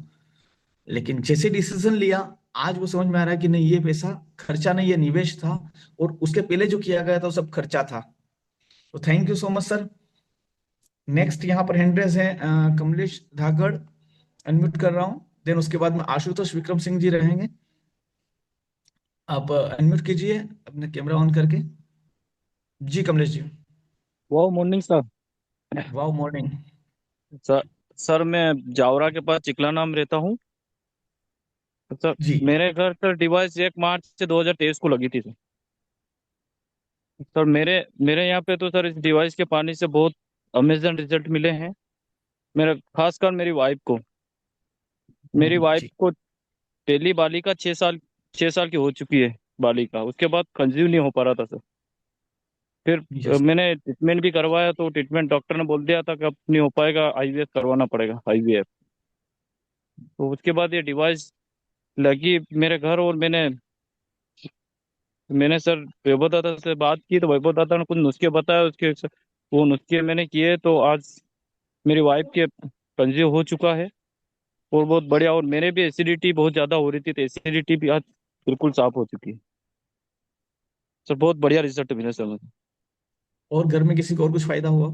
लेकिन जैसे डिसीजन लिया, आज वो समझ में आ रहा है कि नहीं, ये पैसा खर्चा नहीं, ये निवेश था, और उसके पहले जो किया गया था वो सब खर्चा था। तो thank you so much sir. Next यहाँ पर हैंड रेज है कमलेश धागड़, अनम्यूट कर रहा हूँ। देन उसके बाद में आशुतोष विक्रम सिंह जी रहेंगे। आप अनम्यूट कीजिए अपने कैमरा ऑन करके। जी कमलेश जी। वाह morning sir. Wow morning. Sir sir मैं जावरा के पास चिकलाना में रहता हूँ। तो सर जी मेरे घर पर डिवाइस 1 मार्च से 2023 को लगी थी सर। सर मेरे मेरे यहाँ पे तो सर इस डिवाइस के पानी से बहुत अमेजन रिजल्ट मिले हैं। मेरा खासकर मेरी वाइफ जी को पहली बालिका 6 साल की हो चुकी है। बालिका उसके बाद कंज्यूम नहीं हो पा रहा था सर। फिर यस। मैंने ट्रीटमेंट भी करवाया तो ट्रीटमेंट डॉक्टर ने बोल दिया था कि अब नहीं हो पाएगा, आईवीएफ करवाना पड़ेगा, आईवीएफ। तो उसके बाद ये डिवाइस लगी मेरे घर, और मैंने मैंने सर वैभव दादा से बात की तो वैभव दादा ने कुछ नुस्खे बताए, वो नुस्खे मैंने किए तो आज मेरी वाइफ के कंज्यूम हो चुका है और बहुत बढ़िया। और मेरे भी एसिडिटी बहुत ज़्यादा हो रही थी तो एसिडिटी भी आज बिल्कुल साफ हो चुकी है सर। बहुत बढ़िया रिजल्ट मिला सर मुझे। और घर में किसी को और कुछ फायदा हुआ?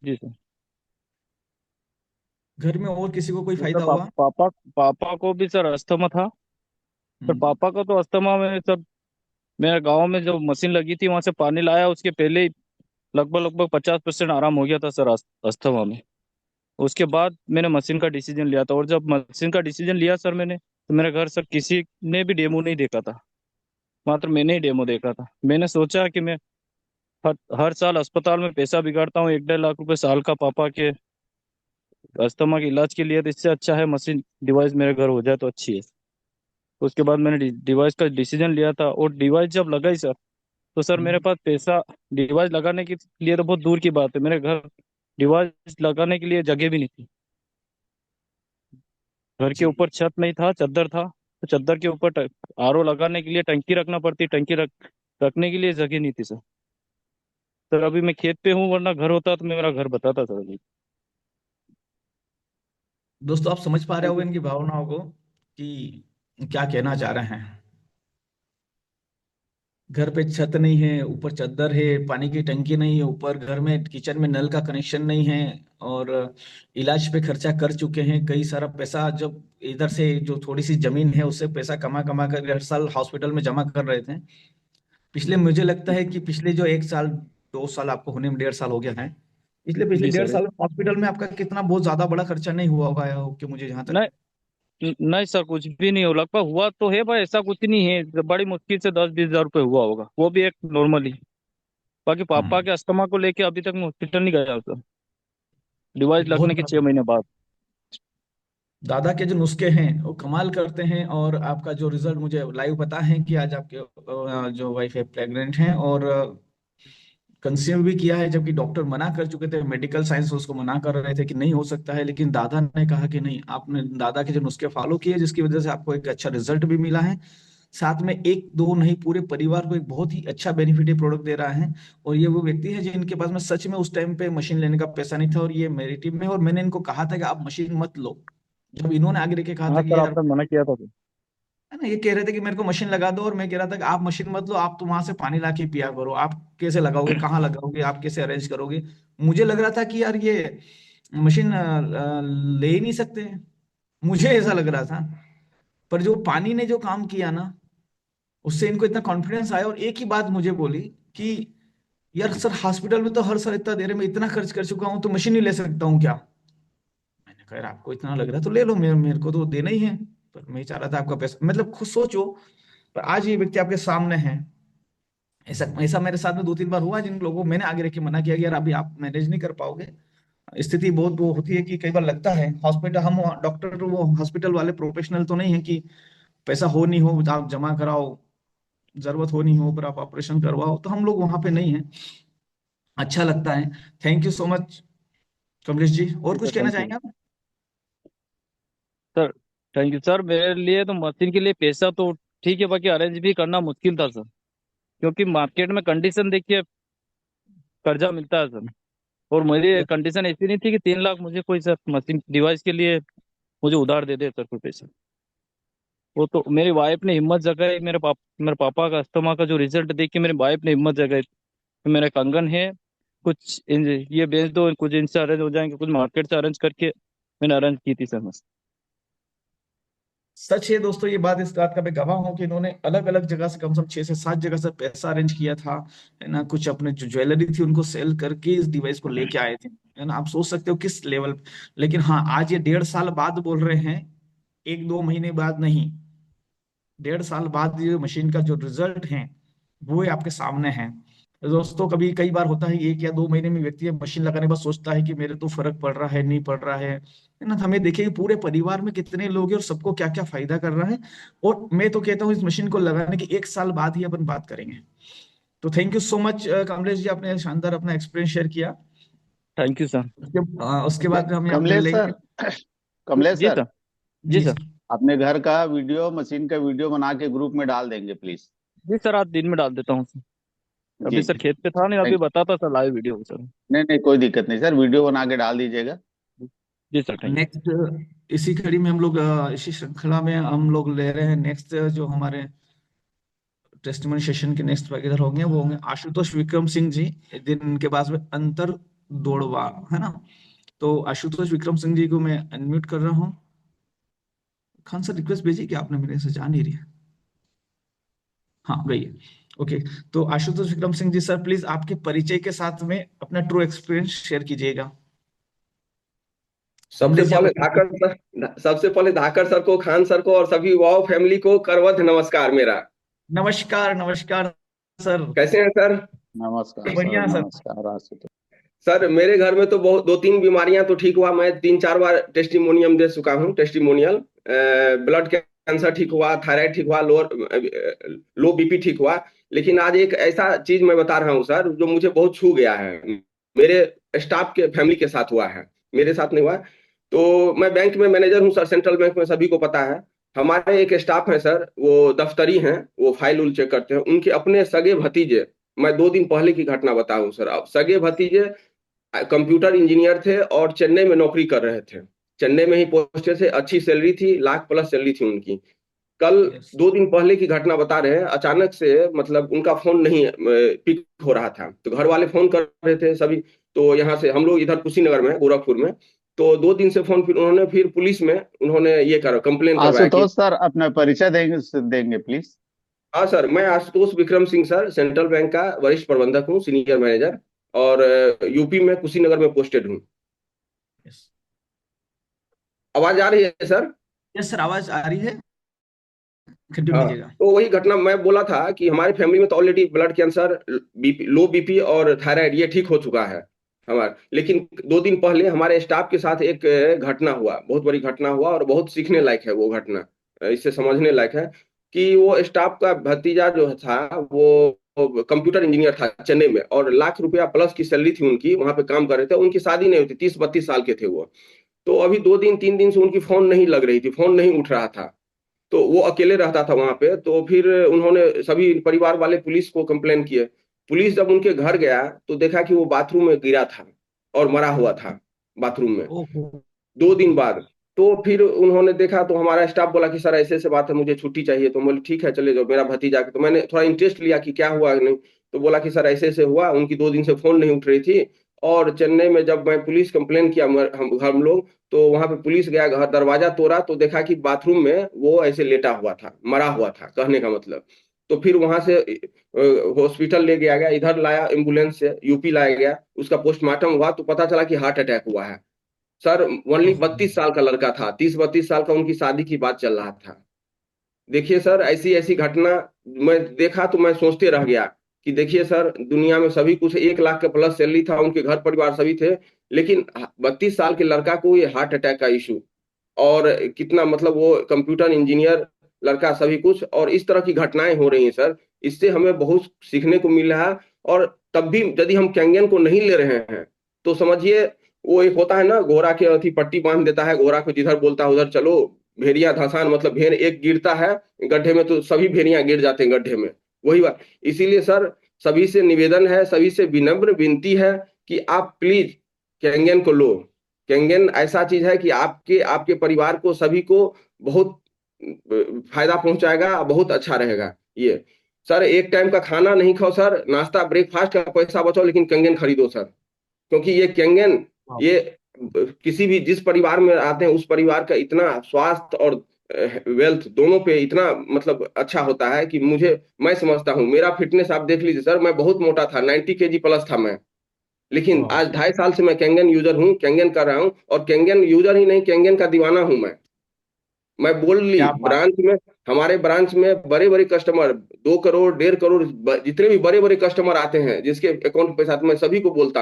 जी सर। घर में और किसी को कोई सर फायदा हुआ? पापा पापा को भी सर अस्थमा था। सर हम्म, पापा को तो अस्थमा में सर मेरे गांव में जो मशीन लगी थी वहां से पानी लाया, उसके पहले ही लगभग लगभग 50% आराम हो गया था सर अस्थमा में। उसके बाद मैंने मशीन का डिसीजन लिया था, और जब मशीन का डिसीजन लिया सर मैंने, तो मेरे घर सर किसी ने भी डेमो नहीं देखा था, मात्र मैंने ही डेमो देखा था। मैंने सोचा कि मैं हर साल अस्पताल में पैसा बिगाड़ता हूँ 1-1.5 लाख रुपए साल का पापा के अस्थमा के इलाज के लिए, तो इससे अच्छा है मशीन डिवाइस मेरे घर हो जाए तो अच्छी है। उसके बाद मैंने डिवाइस का डिसीजन लिया था, और डिवाइस जब लगाई सर, तो सर मेरे हम्म, पास पैसा डिवाइस लगाने के लिए तो बहुत दूर की बात है, मेरे घर डिवाइस लगाने के लिए जगह भी नहीं थी। घर के जी। ऊपर छत नहीं था, चद्दर था, तो चद्दर के ऊपर आरओ लगाने के लिए टंकी रखना पड़ती, रखने के लिए जगह नहीं थी सर। सर अभी मैं खेत पे हूँ, वरना घर होता तो मेरा घर बताता सर अभी। दोस्तों आप समझ पा रहे थैंक होंगे यू। इनकी भावनाओं को कि क्या कहना चाह रहे हैं। घर पे छत नहीं है, ऊपर चद्दर है, पानी की टंकी नहीं है, ऊपर घर में किचन में नल का कनेक्शन नहीं है, और इलाज पे खर्चा कर चुके हैं कई सारा पैसा। जब इधर से जो थोड़ी सी जमीन है उससे पैसा कमा कमा कर हर साल हॉस्पिटल में जमा कर रहे थे। पिछले, मुझे लगता है कि पिछले जो 1 साल, 2 साल, आपको होने में 1.5 साल हो गया है, पिछले पिछले जी डेढ़ सर। साल में हॉस्पिटल में आपका कितना बहुत ज्यादा बड़ा खर्चा नहीं हुआ होगा, कि मुझे जहां तक। नहीं नहीं सर, कुछ भी नहीं हो, लगभग हुआ तो है भाई, ऐसा कुछ नहीं है, बड़ी मुश्किल से 10-20 हजार रुपये हुआ होगा, वो भी एक नॉर्मली। बाकी पापा हम्म, के अस्थमा को लेके अभी तक मैं हॉस्पिटल नहीं गया सर, डिवाइस बहुत लगने के 6 महीने बाद। दादा के जो नुस्खे हैं वो कमाल करते हैं। और आपका जो रिजल्ट मुझे लाइव पता है कि आज आपके जो वाइफ है प्रेग्नेंट हैं, और कंसीव भी किया है, जबकि डॉक्टर मना कर चुके थे, मेडिकल साइंस उसको मना कर रहे थे कि नहीं हो सकता है, लेकिन दादा ने कहा कि नहीं, आपने दादा के जो नुस्खे फॉलो किए, जिसकी वजह से आपको एक अच्छा रिजल्ट भी मिला है। साथ में एक दो नहीं, पूरे परिवार को एक बहुत ही अच्छा बेनिफिट प्रोडक्ट दे रहा है। और ये वो व्यक्ति है जिनके पास में सच में उस टाइम पे मशीन लेने का पैसा नहीं था, और ये मेरी टीम में, और मैंने इनको कहा था कि आप मशीन मत लो। जब इन्होंने आगे लेके कहा हाँ था कि सर, यार, आपने मना किया था सर। है ना, ये कह रहे थे कि मेरे को मशीन लगा दो, और मैं कह रहा था कि आप मशीन मत लो, आप तो वहां से पानी ला के पिया करो, आप कैसे लगाओगे, कहाँ लगाओगे, आप कैसे अरेंज करोगे। मुझे लग रहा था कि यार ये मशीन ले ही नहीं सकते, मुझे ऐसा लग रहा था। पर जो पानी ने जो काम किया ना, उससे इनको इतना कॉन्फिडेंस आया, और एक ही बात मुझे बोली कि यार सर, हॉस्पिटल में तो हर साल इतना दे रहे, मैं इतना खर्च कर चुका हूँ, तो मशीन ही ले सकता हूँ क्या। मैंने अगर आपको इतना लग रहा है तो ले लो, मेरे मेरे को तो देना ही है, पर मैं चाह रहा था आपका पैसा, मतलब खुद सोचो। पर आज ये व्यक्ति आपके सामने है। ऐसा ऐसा मेरे साथ में 2-3 बार हुआ, जिन लोगों को मैंने आगे रख के मना किया कि यार अभी आप मैनेज नहीं कर पाओगे। स्थिति बहुत वो होती है कि कई बार लगता है हॉस्पिटल, हम डॉक्टर वो हॉस्पिटल वाले प्रोफेशनल तो नहीं है कि पैसा हो नहीं हो आप जमा कराओ, जरूरत हो नहीं हो पर आप ऑपरेशन करवाओ, तो हम लोग वहां पे नहीं है। अच्छा लगता है। Thank you so much Kamlesh ji, और जी सर, कुछ कहना थैंक यू चाहेंगे आप? सर। Thank you sir. मेरे लिए तो मशीन के लिए पैसा तो ठीक है, बाकी अरेंज भी करना मुश्किल था सर, क्योंकि मार्केट में कंडीशन देखिए, कर्जा मिलता है सर। और मेरी कंडीशन ऐसी नहीं थी कि 3 लाख मुझे कोई सर मशीन डिवाइस के लिए मुझे उधार दे दे सर कोई पैसा। वो तो मेरी वाइफ ने हिम्मत जगाई, मेरे पापा का अस्थमा का जो रिजल्ट देख के मेरी वाइफ ने हिम्मत जगाई कि मेरा कंगन है, ये बेच दो, कुछ इनसे अरेंज हो जाएंगे, कुछ मार्केट से अरेंज करके मैंने अरेंज की थी सर मशीन। सच है दोस्तों, ये बात इस बात का मैं गवाह हूँ कि इन्होंने अलग अलग जगह से कम से कम 6 से 7 जगह से पैसा अरेंज किया था, है ना। कुछ अपने जो ज्वेलरी थी उनको सेल करके इस डिवाइस को लेके आए थे, है ना। आप सोच सकते हो किस लेवल पे। लेकिन हाँ, आज ये 1.5 साल बाद बोल रहे हैं, 1-2 महीने बाद नहीं, 1.5 साल बाद ये मशीन का जो रिजल्ट है वो ही आपके सामने है। तो दोस्तों, कभी कई बार होता है 1 या 2 महीने में व्यक्ति मशीन लगाने के बाद सोचता है कि मेरे तो फर्क पड़ रहा है नहीं पड़ रहा है ना। तो हमें देखिए कि पूरे परिवार में कितने लोग हैं और सबको क्या क्या फायदा कर रहा है। और मैं तो कहता हूँ इस मशीन को लगाने के 1 साल बाद ही अपन बात करेंगे। तो thank you so much Kamlesh ji, आपने शानदार अपना एक्सपीरियंस शेयर किया। Thank you sir. उसके बाद हम यहाँ मिल कमलेश लेंगे। Sir, Kamlesh ji sir, sir. जी जी सर। सर। अपने घर का वीडियो, मशीन का वीडियो बना के ग्रुप में डाल देंगे प्लीज। जी सर, आज दिन में डाल देता हूँ सर। अभी जी सर जी, खेत पे था नहीं, अभी थैंक। बताता सर लाइव वीडियो सर। नहीं नहीं, कोई दिक्कत नहीं सर, वीडियो बना के डाल दीजिएगा। जी सर, थैंक यू। नेक्स्ट इसी कड़ी में हम लोग इसी श्रृंखला में हम लोग ले रहे हैं नेक्स्ट जो हमारे टेस्टिमनी सेशन के नेक्स्ट वगैरह होंगे वो होंगे आशुतोष विक्रम सिंह जी, दिन के बाद में अंतर दौड़वा, है ना। तो आशुतोष विक्रम सिंह जी को मैं अनम्यूट कर रहा हूँ। खान सर रिक्वेस्ट भेजी कि आपने मेरे से जा नहीं रही है। हाँ गई है। ओके। तो आशुतोष विक्रम सिंह जी सर, प्लीज आपके परिचय के साथ में अपना ट्रू एक्सपीरियंस शेयर कीजिएगा। सबसे कमलेश जी पहले आप। धाकर सर, सबसे पहले धाकर सर को, खान सर को और सभी वाओ फैमिली को करवध नमस्कार मेरा। नमस्कार नमस्कार सर। कैसे हैं सर? नमस्कार सर, बढ़िया सर। नमस्कार आशुतोष। सर मेरे घर में तो बहुत 2-3 बीमारियां तो ठीक हुआ, मैं 3-4 बार टेस्टिमोनियम दे चुका हूँ, टेस्टिमोनियल। ब्लड कैंसर ठीक हुआ, थायराइड ठीक हुआ, लो बीपी ठीक हुआ। लेकिन आज एक ऐसा चीज मैं बता रहा हूँ सर जो मुझे बहुत छू गया है, मेरे स्टाफ के फैमिली के साथ हुआ है, मेरे साथ नहीं हुआ। तो मैं बैंक में मैनेजर हूँ सर, सेंट्रल बैंक में, सभी को पता है। हमारे एक स्टाफ है सर, वो दफ्तरी हैं, वो फाइल उल चेक करते हैं, उनके अपने सगे भतीजे, मैं 2 दिन पहले की घटना बताऊं सर, अब सगे भतीजे कंप्यूटर इंजीनियर थे और चेन्नई में नौकरी कर रहे थे। चेन्नई में ही पोस्टेड थे, अच्छी सैलरी थी, लाख प्लस सैलरी थी उनकी। कल यस। 2 दिन पहले की घटना बता रहे हैं, अचानक से मतलब उनका फोन नहीं पिक हो रहा था, तो घर वाले फोन कर रहे थे सभी। तो यहाँ से हम लोग इधर कुशीनगर में, गोरखपुर में, तो 2 दिन से फोन, फिर उन्होंने फिर पुलिस में उन्होंने ये करा, कंप्लेन करवाया कि। आशुतोष सर, अपना परिचय देंगे देंगे प्लीज। हाँ सर, मैं Ashutosh Vikram Singh sir, central bank का वरिष्ठ प्रबंधक हूँ, सीनियर मैनेजर, और यूपी में कुशीनगर में पोस्टेड हूँ। यस। आवाज आ रही है सर? यस सर, आवाज आ रही है, कंटिन्यू हाँ, कीजिएगा। तो वही घटना मैं बोला था कि हमारे फैमिली में तो ऑलरेडी ब्लड कैंसर, बीपी, लो बीपी और थायराइड ये ठीक हो चुका है हमारा। लेकिन 2 दिन पहले हमारे स्टाफ के साथ एक घटना हुआ, बहुत बड़ी घटना हुआ, और बहुत सीखने लायक है वो घटना, इससे समझने लायक है कि वो स्टाफ का भतीजा जो था वो कंप्यूटर इंजीनियर था चेन्नई में, और लाख रुपया प्लस की सैलरी थी उनकी, वहां पे काम कर रहे थे। उनकी शादी नहीं हुई थी, 30-32 साल के थे वो। तो अभी 2 दिन 3 दिन से उनकी फोन नहीं लग रही थी, फोन नहीं उठ रहा था, तो वो अकेले रहता था वहां पे। तो फिर उन्होंने सभी परिवार वाले पुलिस को कंप्लेन किए। पुलिस जब उनके घर गया तो देखा कि वो बाथरूम में गिरा था और मरा हुआ था बाथरूम में, ओहो। 2 दिन बाद। तो फिर उन्होंने देखा, तो हमारा स्टाफ बोला कि सर ऐसे ऐसे बात है, मुझे छुट्टी चाहिए। तो बोले ठीक है चले जाओ, मेरा भतीजा। तो मैंने थोड़ा इंटरेस्ट लिया कि क्या हुआ नहीं, तो बोला कि सर ऐसे ऐसे हुआ, उनकी 2 दिन से फोन नहीं उठ रही थी। और चेन्नई में जब मैं पुलिस कंप्लेन किया, हम लोग, तो वहां पे पुलिस गया, घर दरवाजा तोड़ा तो देखा कि बाथरूम में वो ऐसे लेटा हुआ था, मरा हुआ था, कहने का मतलब। तो फिर वहां से हॉस्पिटल ले गया गया, इधर लाया एम्बुलेंस से, यूपी लाया गया, उसका पोस्टमार्टम हुआ तो पता चला कि हार्ट अटैक हुआ है। सर ओनली 32 साल का लड़का था, 30-32 साल का, उनकी शादी की बात चल रहा था। देखिए सर, ऐसी ऐसी घटना मैं देखा तो मैं सोचते रह गया कि देखिए सर, दुनिया में सभी कुछ, 1 लाख का प्लस सैलरी था, उनके घर परिवार सभी थे, लेकिन 32 साल के लड़का को ये हार्ट अटैक का इशू, और कितना मतलब वो कंप्यूटर इंजीनियर लड़का सभी कुछ, और इस तरह की घटनाएं हो रही हैं सर। इससे हमें बहुत सीखने को मिल रहा है। और तब भी यदि हम कैंगन को नहीं ले रहे हैं तो समझिए, वो एक होता है ना, घोड़ा के अथी पट्टी बांध देता है, घोड़ा को जिधर बोलता है उधर चलो, भेड़िया धसान, मतलब भेड़ एक गिरता है गड्ढे में तो सभी भेड़िया गिर जाते हैं गड्ढे में, वही बात। इसीलिए सर, सभी से निवेदन है, सभी से विनम्र विनती है कि आप प्लीज कैंगन को लो। कैंगन ऐसा चीज है कि आपके आपके परिवार को सभी को बहुत फायदा पहुंचाएगा, बहुत अच्छा रहेगा ये। सर एक टाइम का खाना नहीं खाओ सर, नाश्ता ब्रेकफास्ट का पैसा बचाओ, लेकिन कैंगन खरीदो सर, क्योंकि ये कैंगन, ये किसी भी जिस परिवार में आते हैं उस परिवार का इतना स्वास्थ्य और वेल्थ दोनों पे इतना मतलब अच्छा होता है कि मैं समझता हूँ, मेरा फिटनेस आप देख लीजिए सर, मैं बहुत मोटा था, 90 kg प्लस था मैं, लेकिन आज 2.5 साल से मैं कैंगन यूजर हूँ, कैंगन कर रहा हूँ, और कैंगन यूजर ही नहीं, कैंगन का दीवाना हूं मैं बोल ली क्या बात। ब्रांच में, हमारे ब्रांच में बड़े बड़े कस्टमर, 2 करोड़ 1.5 करोड़ जितने भी बड़े बड़े कस्टमर आते हैं जिसके अकाउंट में पैसा आता है, मैं सभी को बोलता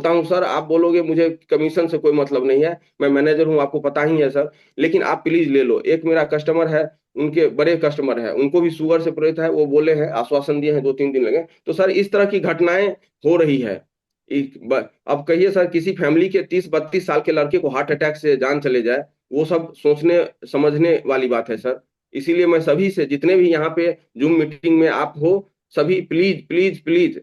हूँ सर, आप बोलोगे मुझे कमीशन से कोई मतलब नहीं है, मैं मैनेजर हूँ, आपको पता ही है सर, लेकिन आप प्लीज ले लो। एक मेरा कस्टमर है, उनके बड़े कस्टमर है, उनको भी शुगर से पीड़ित है, वो बोले हैं, आश्वासन दिए हैं 2-3 दिन लगे। तो सर इस तरह की घटनाएं हो रही है। अब कहिए सर, किसी फैमिली के 30-32 साल के लड़के को हार्ट अटैक से जान चले जाए, वो सब सोचने समझने वाली बात है सर। इसीलिए मैं सभी से, जितने भी यहाँ पे जूम मीटिंग में आप हो, सभी प्लीज प्लीज प्लीज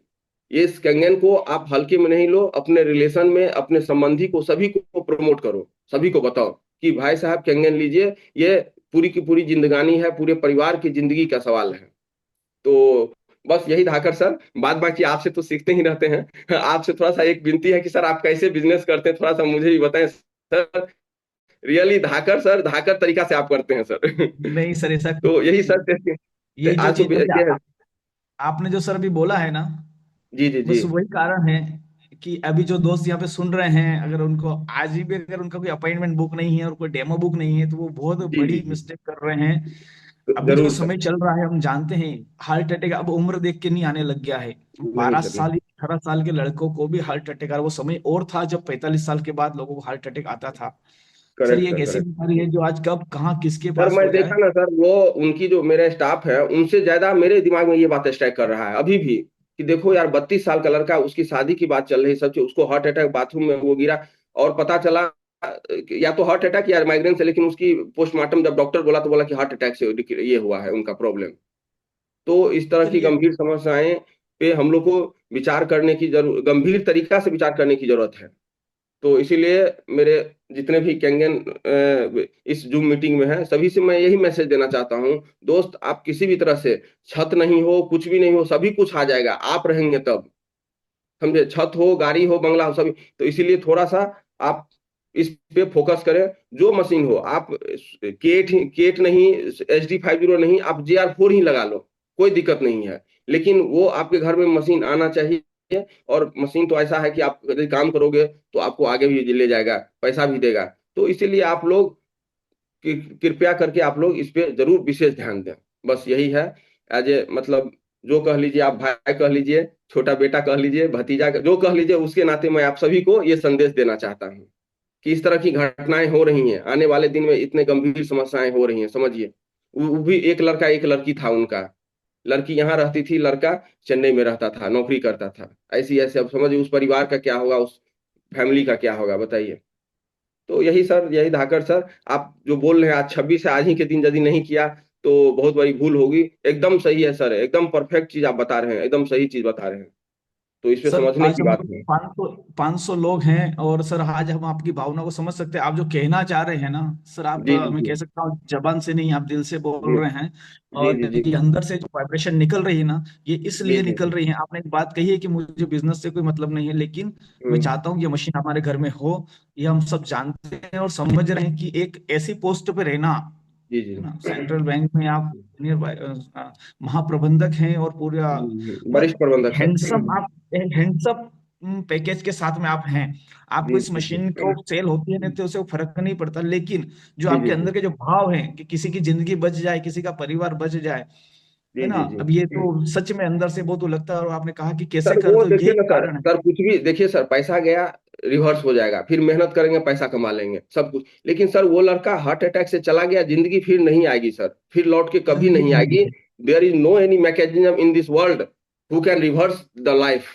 इस कैंगन को आप हल्के में नहीं लो, अपने रिलेशन में अपने संबंधी को सभी को प्रमोट करो, सभी को बताओ कि भाई साहब कैंगन लीजिए, ये पूरी की पूरी जिंदगानी है, पूरे परिवार की जिंदगी का सवाल है। तो बस यही धाकर सर, बाद बाकी आपसे तो सीखते ही रहते हैं। आपसे थोड़ा सा एक विनती है कि सर आप कैसे बिजनेस करते हैं, थोड़ा सा मुझे भी बताएं सर। रियली धाकर सर, धाकर तरीका से आप करते हैं सर। नहीं सर, ऐसा तो यही कुछ- सर ये जो आज तो चीज अभी ये है। आपने जो सर अभी बोला है ना, जी जी जी। बस वही कारण है कि अभी जो दोस्त यहाँ पे सुन रहे हैं, अगर उनको आज ही भी अगर उनका कोई अपॉइंटमेंट बुक नहीं है और कोई डेमो बुक नहीं है, तो वो बहुत जी जी बड़ी जी। मिस्टेक कर रहे हैं। तो अभी जो जरूर सर। समय चल रहा है हम जानते हैं, हार्ट अटैक अब उम्र देख के नहीं आने लग गया है। नहीं बारह सर नहीं। साल 18 साल के लड़कों को भी हार्ट अटैक आ रहा। वो समय और था जब 45 साल के बाद लोगों को हार्ट अटैक आता था। सर करेक्ट ये एक सर, ऐसी करेक्ट। बीमारी है जो आज कब कहाँ किसके सर पास मैं हो देखा जाए। ना सर, वो उनकी जो मेरा स्टाफ है उनसे ज्यादा मेरे दिमाग में ये बात स्ट्राइक कर रहा है अभी भी, कि देखो यार 32 साल का लड़का, उसकी शादी की बात चल रही, सब चीज, उसको हार्ट अटैक, बाथरूम में वो गिरा, और पता चला या तो हार्ट अटैक या माइग्रेन से, लेकिन उसकी पोस्टमार्टम जब डॉक्टर बोला तो बोला कि हार्ट अटैक से ये हुआ है उनका प्रॉब्लम। तो इस तरह सर की ये गंभीर समस्याएं पे हम लोग को विचार करने की जरूर, गंभीर तरीका से विचार करने की जरूरत है। तो इसीलिए मेरे जितने भी कैंगन इस जूम मीटिंग में है, सभी से मैं यही मैसेज देना चाहता हूँ, दोस्त आप किसी भी तरह से, छत नहीं हो कुछ भी नहीं हो, सभी कुछ आ जाएगा, आप रहेंगे तब, समझे, छत हो गाड़ी हो बंगला हो सभी। तो इसीलिए थोड़ा सा आप इस पे फोकस करें। जो मशीन हो, आप केट नहीं, HD50 नहीं, आप JR4 ही लगा लो, कोई दिक्कत नहीं है, लेकिन वो आपके घर में मशीन आना चाहिए। और मशीन तो ऐसा है कि आप यदि काम करोगे तो आपको आगे भी ले जाएगा, पैसा भी देगा। तो इसीलिए आप लोग कृपया करके आप लोग इस पे जरूर विशेष ध्यान दें। बस यही है। एज ए मतलब, जो कह लीजिए, आप भाई कह लीजिए, छोटा बेटा कह लीजिए, भतीजा जो कह लीजिए, उसके नाते मैं आप सभी को ये संदेश देना चाहता हूँ कि इस तरह की घटनाएं हो रही हैं, आने वाले दिन में इतने गंभीर समस्याएं हो रही हैं, समझिए। वो भी एक लड़का एक लड़की था उनका, लड़की यहाँ रहती थी, लड़का चेन्नई में रहता था, नौकरी करता था। ऐसी ऐसे, अब समझिए उस परिवार का क्या होगा, उस फैमिली का क्या होगा, बताइए। तो यही सर, यही धाकर सर, आप जो बोल रहे हैं आज 26 है, आज ही के दिन यदि नहीं किया तो बहुत बड़ी भूल होगी। एकदम सही है सर, एकदम परफेक्ट चीज आप बता रहे हैं, एकदम सही चीज बता रहे हैं। तो इस पे सर समझने आज की हम बात लोग है। 500 लोग हैं, और सर आज हम आपकी भावना को समझ सकते हैं। आप जो कहना चाह रहे हैं ना सर, आप जी जी मैं जी कह सकता हूँ जबान से नहीं, आप दिल से बोल जी रहे हैं। जी और जी जी ये अंदर से जो वाइब्रेशन निकल रही है ना, ये जी इसलिए जी निकल जी। रही है। आपने एक बात कही है कि मुझे बिजनेस से कोई मतलब नहीं है, लेकिन मैं हम्म, चाहता हूँ कि ये मशीन हमारे घर में हो। ये हम सब जानते हैं और समझ रहे हैं कि एक ऐसी पोस्ट पे रहना, जी जी है ना, सेंट्रल बैंक में आप महाप्रबंधक हैं और पूरा वरिष्ठ मतलब प्रबंधक हैंडसम, सर। आप हैंडसम पैकेज के साथ में आप हैं, आपको जी इस जी जी मशीन को सेल होती है नहीं तो उसे फर्क नहीं पड़ता, लेकिन जो जी आपके जी अंदर के जो भाव हैं कि किसी की जिंदगी बच जाए, किसी का परिवार बच जाए, है जी ना। जी जी अब ये जी। तो सच में अंदर से बहुत लगता है, और आपने कहा कि कैसे सर कर, वो तो देखिए यही ना सर, कारण है। सर कुछ भी देखिए सर, पैसा गया रिवर्स हो जाएगा, फिर मेहनत करेंगे पैसा कमा लेंगे सब कुछ, लेकिन सर वो लड़का हार्ट अटैक से चला गया, जिंदगी फिर नहीं आएगी सर, फिर लौट के कभी जिंदगी नहीं नहीं आएगी। मिलेगी। There is no any mechanism in this world who can reverse the life.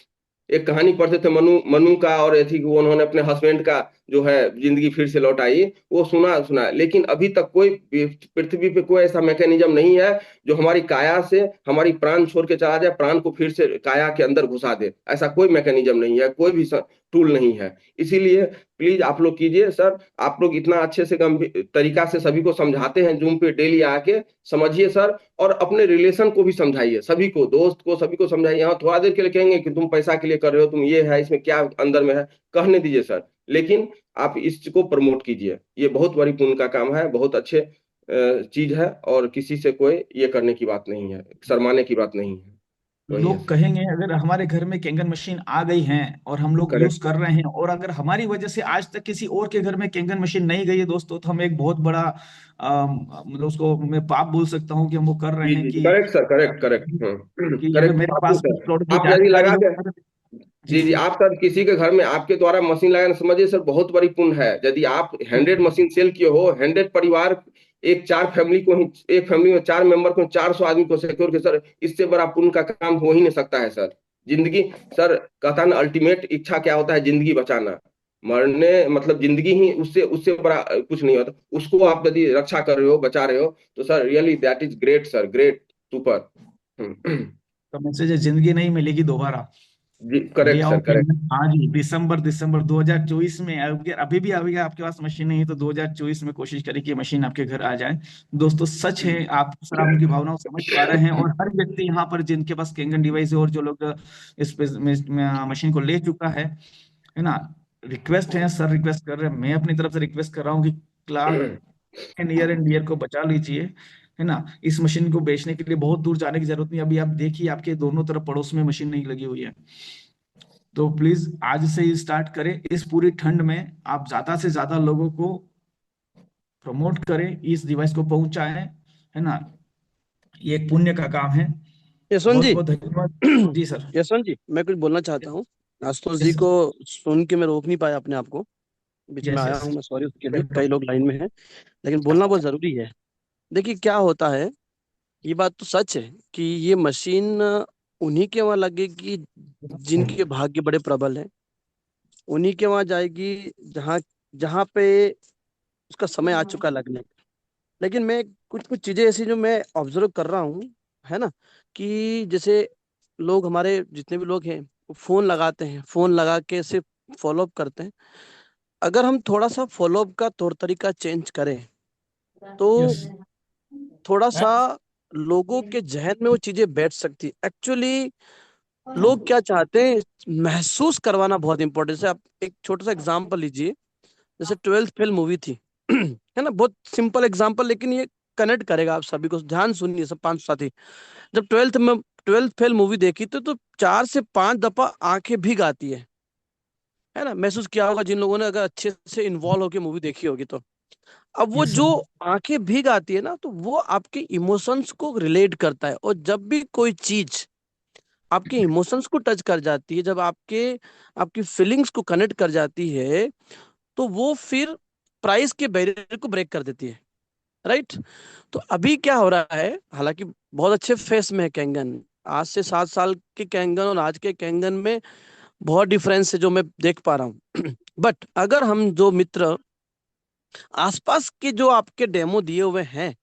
एक कहानी पढ़ते थे मनु मनु का, और ये थी कि वो उन्होंने अपने हस्बैंड का जो है जिंदगी फिर से लौटाई, वो सुना सुना, लेकिन अभी तक कोई पृथ्वी पे कोई ऐसा मैकेनिज्म नहीं है जो हमारी काया से हमारी प्राण छोड़ के चला जाए, प्राण को फिर से काया के अंदर घुसा दे। ऐसा कोई मैकेनिज्म नहीं है, कोई भी टूल नहीं है। इसीलिए प्लीज आप लोग कीजिए सर, आप लोग इतना अच्छे से गंभीर तरीका से सभी को समझाते हैं जूम पे डेली आके, समझिए सर, और अपने रिलेशन को भी समझाइए, सभी को, दोस्त को, सभी को समझाइए। हाँ थोड़ा देर के लिए कहेंगे कि तुम पैसा के लिए कर रहे हो, तुम ये है, इसमें क्या अंदर में है, कहने दीजिए सर, लेकिन आप इसको प्रमोट कीजिए। ये बहुत बड़ी पुण्य का काम है, बहुत अच्छे चीज है, और किसी से कोई ये करने की बात नहीं है, शर्माने की बात नहीं है। वही है लोग सर। कहेंगे अगर हमारे घर में कैंगन मशीन आ गई है और हम लोग यूज करेक्ट। कर रहे हैं, और अगर हमारी वजह से आज तक किसी और के घर में कैंगन मशीन नहीं गई है दोस्तों, तो हम एक बहुत बड़ा मतलब उसको मैं पाप बोल सकता हूँ कि हम वो कर रहे जी हैं जी कि करेक्ट सर, अ, करेक्ट करेक्ट, कि अगर करेक्ट मेरे पापू पास कुछ सर। प्रोडक्ट की आप यदि जानकारी लगा हो के, अगर। जी जी जी, जी। आप सर किसी के घर में आपके द्वारा मशीन लगाना, समझिए सर बहुत बड़ी पुण्य है। यदि आप 100 मशीन सेल किए हो, 100 परिवार, एक 4 फैमिली को ही, एक फैमिली में 4 मेंबर को, 400 आदमी को सिक्योर के सर, इससे बड़ा पुण्य का काम हो ही नहीं सकता है सर। जिंदगी, सर कहता है ना, अल्टीमेट इच्छा क्या होता है, जिंदगी बचाना। मरने मतलब जिंदगी ही, उससे उससे बड़ा कुछ नहीं होता। उसको आप यदि रक्षा कर रहे हो, बचा रहे हो, तो sir really that is great sir, great, super. तो मैसेज है, जिंदगी नहीं मिलेगी दोबारा। जी ले करेक्ट आओ सर, करेक्ट। कैंडल। हाँ जी, दिसंबर दिसंबर 2024 में, अगर अभी भी अभी आपके पास मशीन नहीं है तो 2024 में कोशिश करें कि मशीन आपके घर आ जाए। दोस्तों सच है, आप सर आप उनकी भावनाओं को समझ पा रहे हैं, और हर व्यक्ति यहाँ पर जिनके पास कैंगन डिवाइस है और जो लोग इस मशीन को ले चुका है ना, रिक्वेस्ट है सर, रिक्वेस्ट कर रहे हैं, मैं अपनी तरफ से रिक्वेस्ट कर रहा हूँ कि क्लार्क एंड ईयर को बचा लीजिए, है ना। इस मशीन को बेचने के लिए बहुत दूर जाने की जरूरत नहीं, अभी आप देखिए आपके दोनों तरफ पड़ोस में मशीन नहीं लगी हुई है। तो प्लीज आज से ही स्टार्ट करें, इस पूरी ठंड में आप ज्यादा से ज्यादा लोगों को प्रमोट करें, इस डिवाइस को पहुंचाएं, है ना। ये एक पुण्य का काम है। यशवंत बहुत जी। बहुत धन्यवाद। जी सर। यशवंत जी, मैं कुछ बोलना चाहता हूँ। आशुतोष जी यस को सर। सुन के मैं रोक नहीं पाया अपने आप को, बीच में यस आया यस। हूँ मैं, सॉरी उसके लिए, कई लोग लाइन में हैं, लेकिन बोलना बहुत जरूरी है। देखिए क्या होता है, ये बात तो सच है कि ये मशीन उन्हीं के वहां लगेगी जिनके भाग्य बड़े प्रबल हैं, उन्हीं के वहां जाएगी जहाँ जहाँ पे उसका समय आ चुका लगने का। लेकिन मैं कुछ कुछ चीजें ऐसी जो मैं ऑब्जर्व कर रहा हूँ, है ना, कि जैसे लोग, हमारे जितने भी लोग हैं, वो फोन लगाते हैं, फोन लगा के सिर्फ फॉलो अप करते हैं। अगर हम थोड़ा सा फॉलो अप का तौर तरीका चेंज करें तो यस थोड़ा सा लोगों के जहन में वो चीजें बैठ सकती है। एक्चुअली लोग क्या चाहते हैं, महसूस करवाना बहुत इंपॉर्टेंट है। आप एक छोटा सा एग्जांपल लीजिए, जैसे 12th फेल मूवी थी है ना, बहुत सिंपल एग्जांपल, लेकिन ये कनेक्ट करेगा आप सभी को। ध्यान सुनिए सब पांच साथी। जब 12th फेल मूवी देखी तो 4 से 5 दफा आंखें भीग आती है ना, महसूस किया होगा जिन लोगों ने अगर अच्छे से इन्वॉल्व होकर मूवी देखी होगी तो। अब वो यस जो सर। आंखें भीग आती है ना, तो वो आपके इमोशंस को रिलेट करता है, और जब भी कोई चीज आपके इमोशंस को टच कर जाती है, जब आपकी फीलिंग्स को कनेक्ट कर जाती है, तो वो फिर प्राइस के बैरियर को ब्रेक कर देती है, राइट। तो अभी क्या हो रहा है, हालांकि बहुत अच्छे फेस में है कैंगन, आज से 7 साल के कैंगन और आज के कैंगन में बहुत डिफरेंस है जो मैं देख पा रहा हूँ बट अगर हम जो मित्र आसपास के जो आपके डेमो दिए हुए हैं,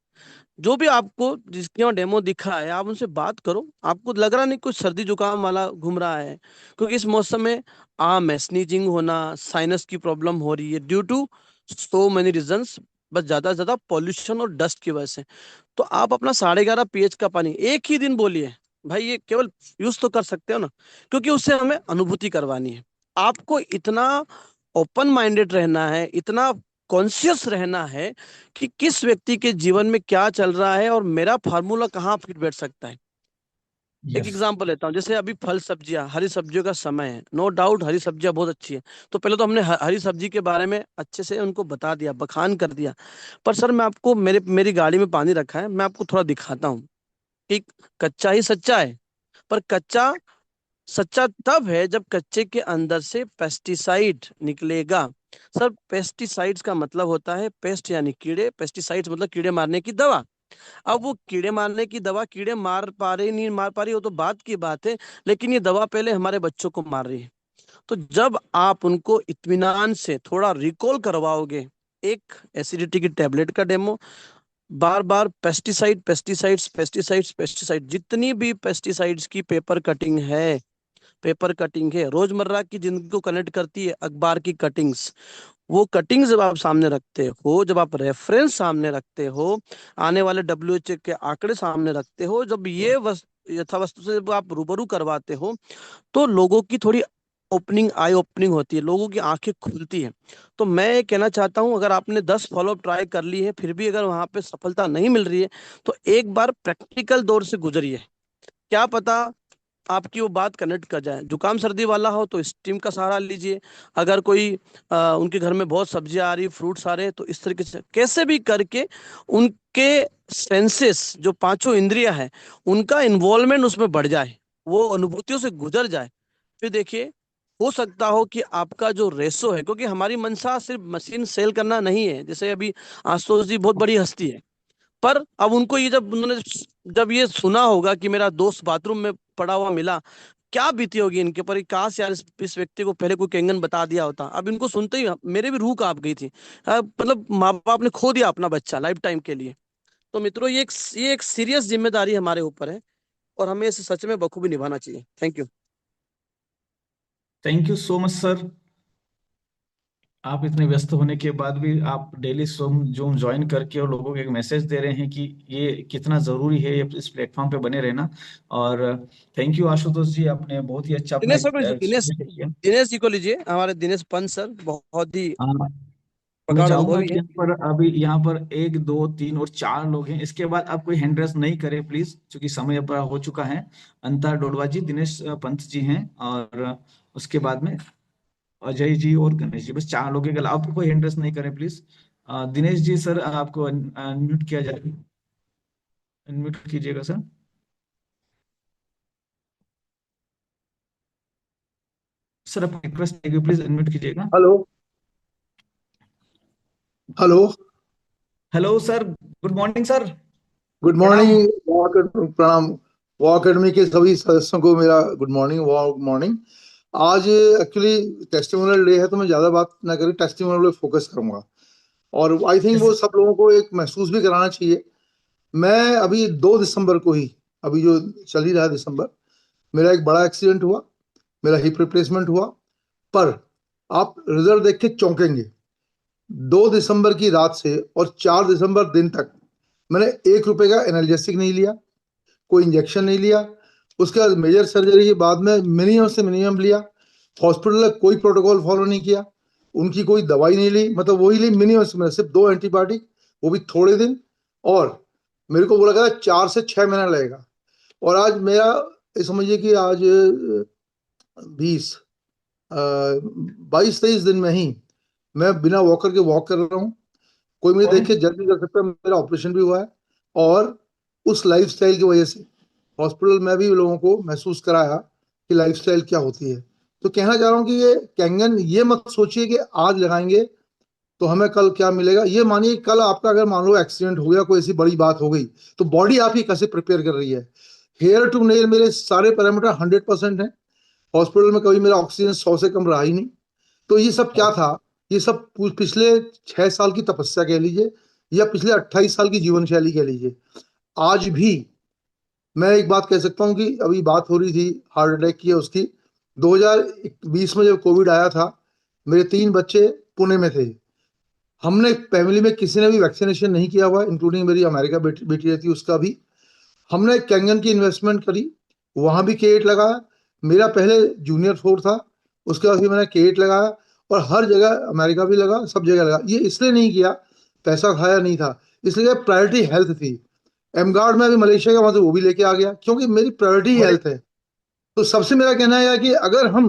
जो भी आपको जिसके यहाँ डेमो दिखा है, आप उनसे बात करो। आपको लग रहा नहीं कुछ सर्दी जुकाम वाला घूम रहा है, क्योंकि इस मौसम में आम है, स्नीजिंग होना, साइनस की प्रॉब्लम हो रही है, due to so many reasons, बस ज्यादा से ज्यादा पॉल्यूशन और डस्ट की वजह से। तो आप अपना 11.5 pH का पानी एक ही दिन बोलिए, भाई ये केवल यूज तो कर सकते हो ना, क्योंकि उससे हमें अनुभूति करवानी है। आपको इतना ओपन माइंडेड रहना है, इतना कॉन्शियस रहना है कि किस व्यक्ति के जीवन में क्या चल रहा है और मेरा फार्मूला कहाँ फिट बैठ सकता है। एक यस। एग्जांपल लेता हूँ, जैसे अभी फल सब्जियां, हरी सब्जियों का समय है, नो डाउट हरी सब्जियां बहुत अच्छी है। तो पहले तो हमने हरी सब्जी के बारे में अच्छे से उनको बता दिया, बखान कर दिया। पर सर मैं आपको, मेरी गाड़ी में पानी रखा है, मैं आपको थोड़ा दिखाता हूँ कि कच्चा ही सच्चा है। पर कच्चा सच्चा तब है जब कच्चे के अंदर से पेस्टिसाइड निकलेगा। सर पेस्टिसाइड्स का मतलब होता है पेस्ट यानी कीड़े, पेस्टिसाइड्स मतलब कीड़े मारने की दवा। अब वो कीड़े मारने की दवा कीड़े मार पा रही नहीं मार पा रही वो तो बात की बात है, लेकिन ये दवा पहले हमारे बच्चों को मार रही है। तो जब आप उनको इत्मीनान से थोड़ा रिकॉल करवाओगे, एक एसिडिटी की टेबलेट का डेमो, बार बार पेस्टिसाइड पेस्टिसाइड्स पेस्टिसाइड्स पेस्टिसाइड, जितनी भी पेस्टिसाइड्स की पेपर कटिंग है रोजमर्रा की जिंदगी को कनेक्ट करती है, अखबार की कटिंग्स, वो कटिंग्स जब आप सामने रखते हो, जब आप रेफरेंस सामने रखते हो, आने वाले WHO के आंकड़े सामने रखते हो, जब ये यथा वस्तु से जब आप रूबरू करवाते हो, तो लोगों की थोड़ी आई ओपनिंग होती है, लोगों की आंखें खुलती है। तो मैं ये कहना चाहता हूं, अगर आपने 10 फॉलोअप ट्राई कर ली है, फिर भी अगर वहां पे सफलता नहीं मिल रही है, तो एक बार प्रैक्टिकल दौर से गुजरिए। क्या पता आपकी वो बात कनेक्ट कर जाए। जुकाम सर्दी वाला हो तो स्टीम का सहारा लीजिए। अगर कोई उनके घर में बहुत सब्जियां आ रही, फ्रूट्स आ रहे हैं, तो इस तरीके से कैसे भी करके उनके सेंसेस, जो पांचों इंद्रियां हैं, उनका इन्वॉल्वमेंट उसमें बढ़ जाए, वो अनुभूतियों से गुजर जाए। फिर देखिए, हो सकता हो कि आपका जो रेशो है, क्योंकि हमारी मंशा सिर्फ मशीन सेल करना नहीं है। जैसे अभी आशुतोष जी बहुत बड़ी हस्ती है, पर अब उनको ये जब ये सुना होगा कि मेरा दोस्त बाथरूम में पड़ा हुआ मिला, क्या बीती होगी इनके पर, काश यार इस व्यक्ति को पहले कोई कैंगन बता दिया होता। अब इनको सुनते ही मेरे भी रूह कांप गई थी। मतलब माँ बाप ने खो दिया अपना बच्चा लाइफ टाइम के लिए। तो मित्रों, ये एक सीरियस जिम्मेदारी हमारे ऊपर है, और हमें इसे सच में बखूबी निभाना चाहिए। Thank you. Thank you so much sir. आप इतने व्यस्त होने के बाद भी आप डेली जूम ज्वाइन करके और लोगों को एक मैसेज दे रहे हैं कि ये कितना जरूरी है, ये इस प्लेटफॉर्म पे बने रहना। और थैंक यू आशुतोष जी, आपने बहुत ही अच्छा अपना दिनेश सर को लीजिए, दिनेश एक्सप्लेनेशन किया। दिनेश जी को लीजिए, हमारे दिनेश पंत सर बहुत ही हाँ, मैं प्रगाढ़ चाहूंगा अनुभवी कि है। यहाँ पर एक दो तीन और चार लोग हैं, इसके बाद आप कोई हैंड रेस नहीं करें प्लीज, क्योंकि समय पर हो चुका है। अंतर डोडवा जी, दिनेश पंत जी हैं, और उसके बाद में अजय जी और गणेश जी, बस चार लोग हैं। अगर आप कोई हैंड रेस नहीं करें प्लीज। दिनेश जी सर, आपको अनम्यूट किया जाए, अनम्यूट कीजिएगा सर। सर आप रिक्वेस्ट है, प्लीज अनम्यूट कीजिएगा। Hello hello. Hello sir, good morning sir. Good प्रणाम। मॉर्निंग। प्रणाम। वॉ अकेडमी के सभी सदस्यों को मेरा गुड मॉर्निंग, वॉ मॉर्निंग। आज एक्चुअली टेस्टिमोनियल डे है, तो मैं ज्यादा बात ना करूँ, टेस्टिमोनियल पे फोकस करूंगा। और आई थिंक वो यस सब लोगों को एक महसूस भी कराना चाहिए। मैं अभी 2 दिसंबर को ही, अभी जो चल ही रहा है दिसंबर, मेरा एक बड़ा एक्सीडेंट हुआ, मेरा हिप रिप्लेसमेंट हुआ। पर आप रिजल्ट देख के चौंकेंगे। 2 दिसंबर की रात से और 4 दिसंबर दिन तक मैंने 1 रुपए का एनाल्जेसिक नहीं लिया, कोई इंजेक्शन नहीं लिया। उसके बाद मेजर सर्जरी के बाद में मिनिमम से मिनिमम लिया। हॉस्पिटल का कोई प्रोटोकॉल फॉलो नहीं किया, उनकी कोई दवाई नहीं ली, मतलब वही ली मिनिमम से मिनिमम, सिर्फ 2 एंटीबायोटिक, वो भी थोड़े दिन। और मेरे को बोला गया 4 से 6 महीना लगेगा। और आज मेरा ये समझिए कि आज 22 23 दिन में ही मैं बिना वॉकर के वॉक कर रहा हूँ। कोई मुझे देख के जज नहीं कर सकता। मेरा ऑपरेशन भी हुआ है, और उस लाइफस्टाइल की वजह से हॉस्पिटल में भी लोगों को महसूस कराया कि लाइफस्टाइल क्या होती है। तो कहना चाह रहा हूँ कि ये कैंगन, ये मत सोचिए कि आज लगाएंगे तो हमें कल क्या मिलेगा। ये मानिए कल आपका अगर मान लो एक्सीडेंट हो गया, कोई ऐसी बड़ी बात हो गई, तो बॉडी आपकी कैसे प्रिपेयर कर रही है। हेयर टू नेल मेरे सारे पैरामीटर 100% है। हॉस्पिटल में कभी मेरा ऑक्सीजन 100 से कम रहा ही नहीं। तो ये सब क्या था, ये सब पिछले 6 साल की तपस्या कह लीजिए, या पिछले 28 साल की जीवन शैली कह लीजिए। आज भी मैं एक बात कह सकता हूँ कि अभी बात हो रही थी हार्ट अटैक की, उसकी 2020 में जब कोविड आया था, मेरे 3 बच्चे पुणे में थे। हमने फैमिली में किसी ने भी वैक्सीनेशन नहीं किया हुआ, इंक्लूडिंग मेरी अमेरिका बेटी रहती, उसका भी। हमने कैंगन की इन्वेस्टमेंट करी, वहां भी K8 लगाया। मेरा पहले जूनियर 4 था, उसके बाद फिर मैंने K8 लगाया, और हर जगह अमेरिका भी लगा, सब जगह लगा। ये इसलिए नहीं किया, पैसा खाया नहीं था, इसलिए प्रायोरिटी हेल्थ थी। एमगार्ड में अभी मलेशिया का, वहां से वो भी लेके आ गया, क्योंकि मेरी प्रायोरिटी और हेल्थ है। तो सबसे मेरा कहना है कि अगर हम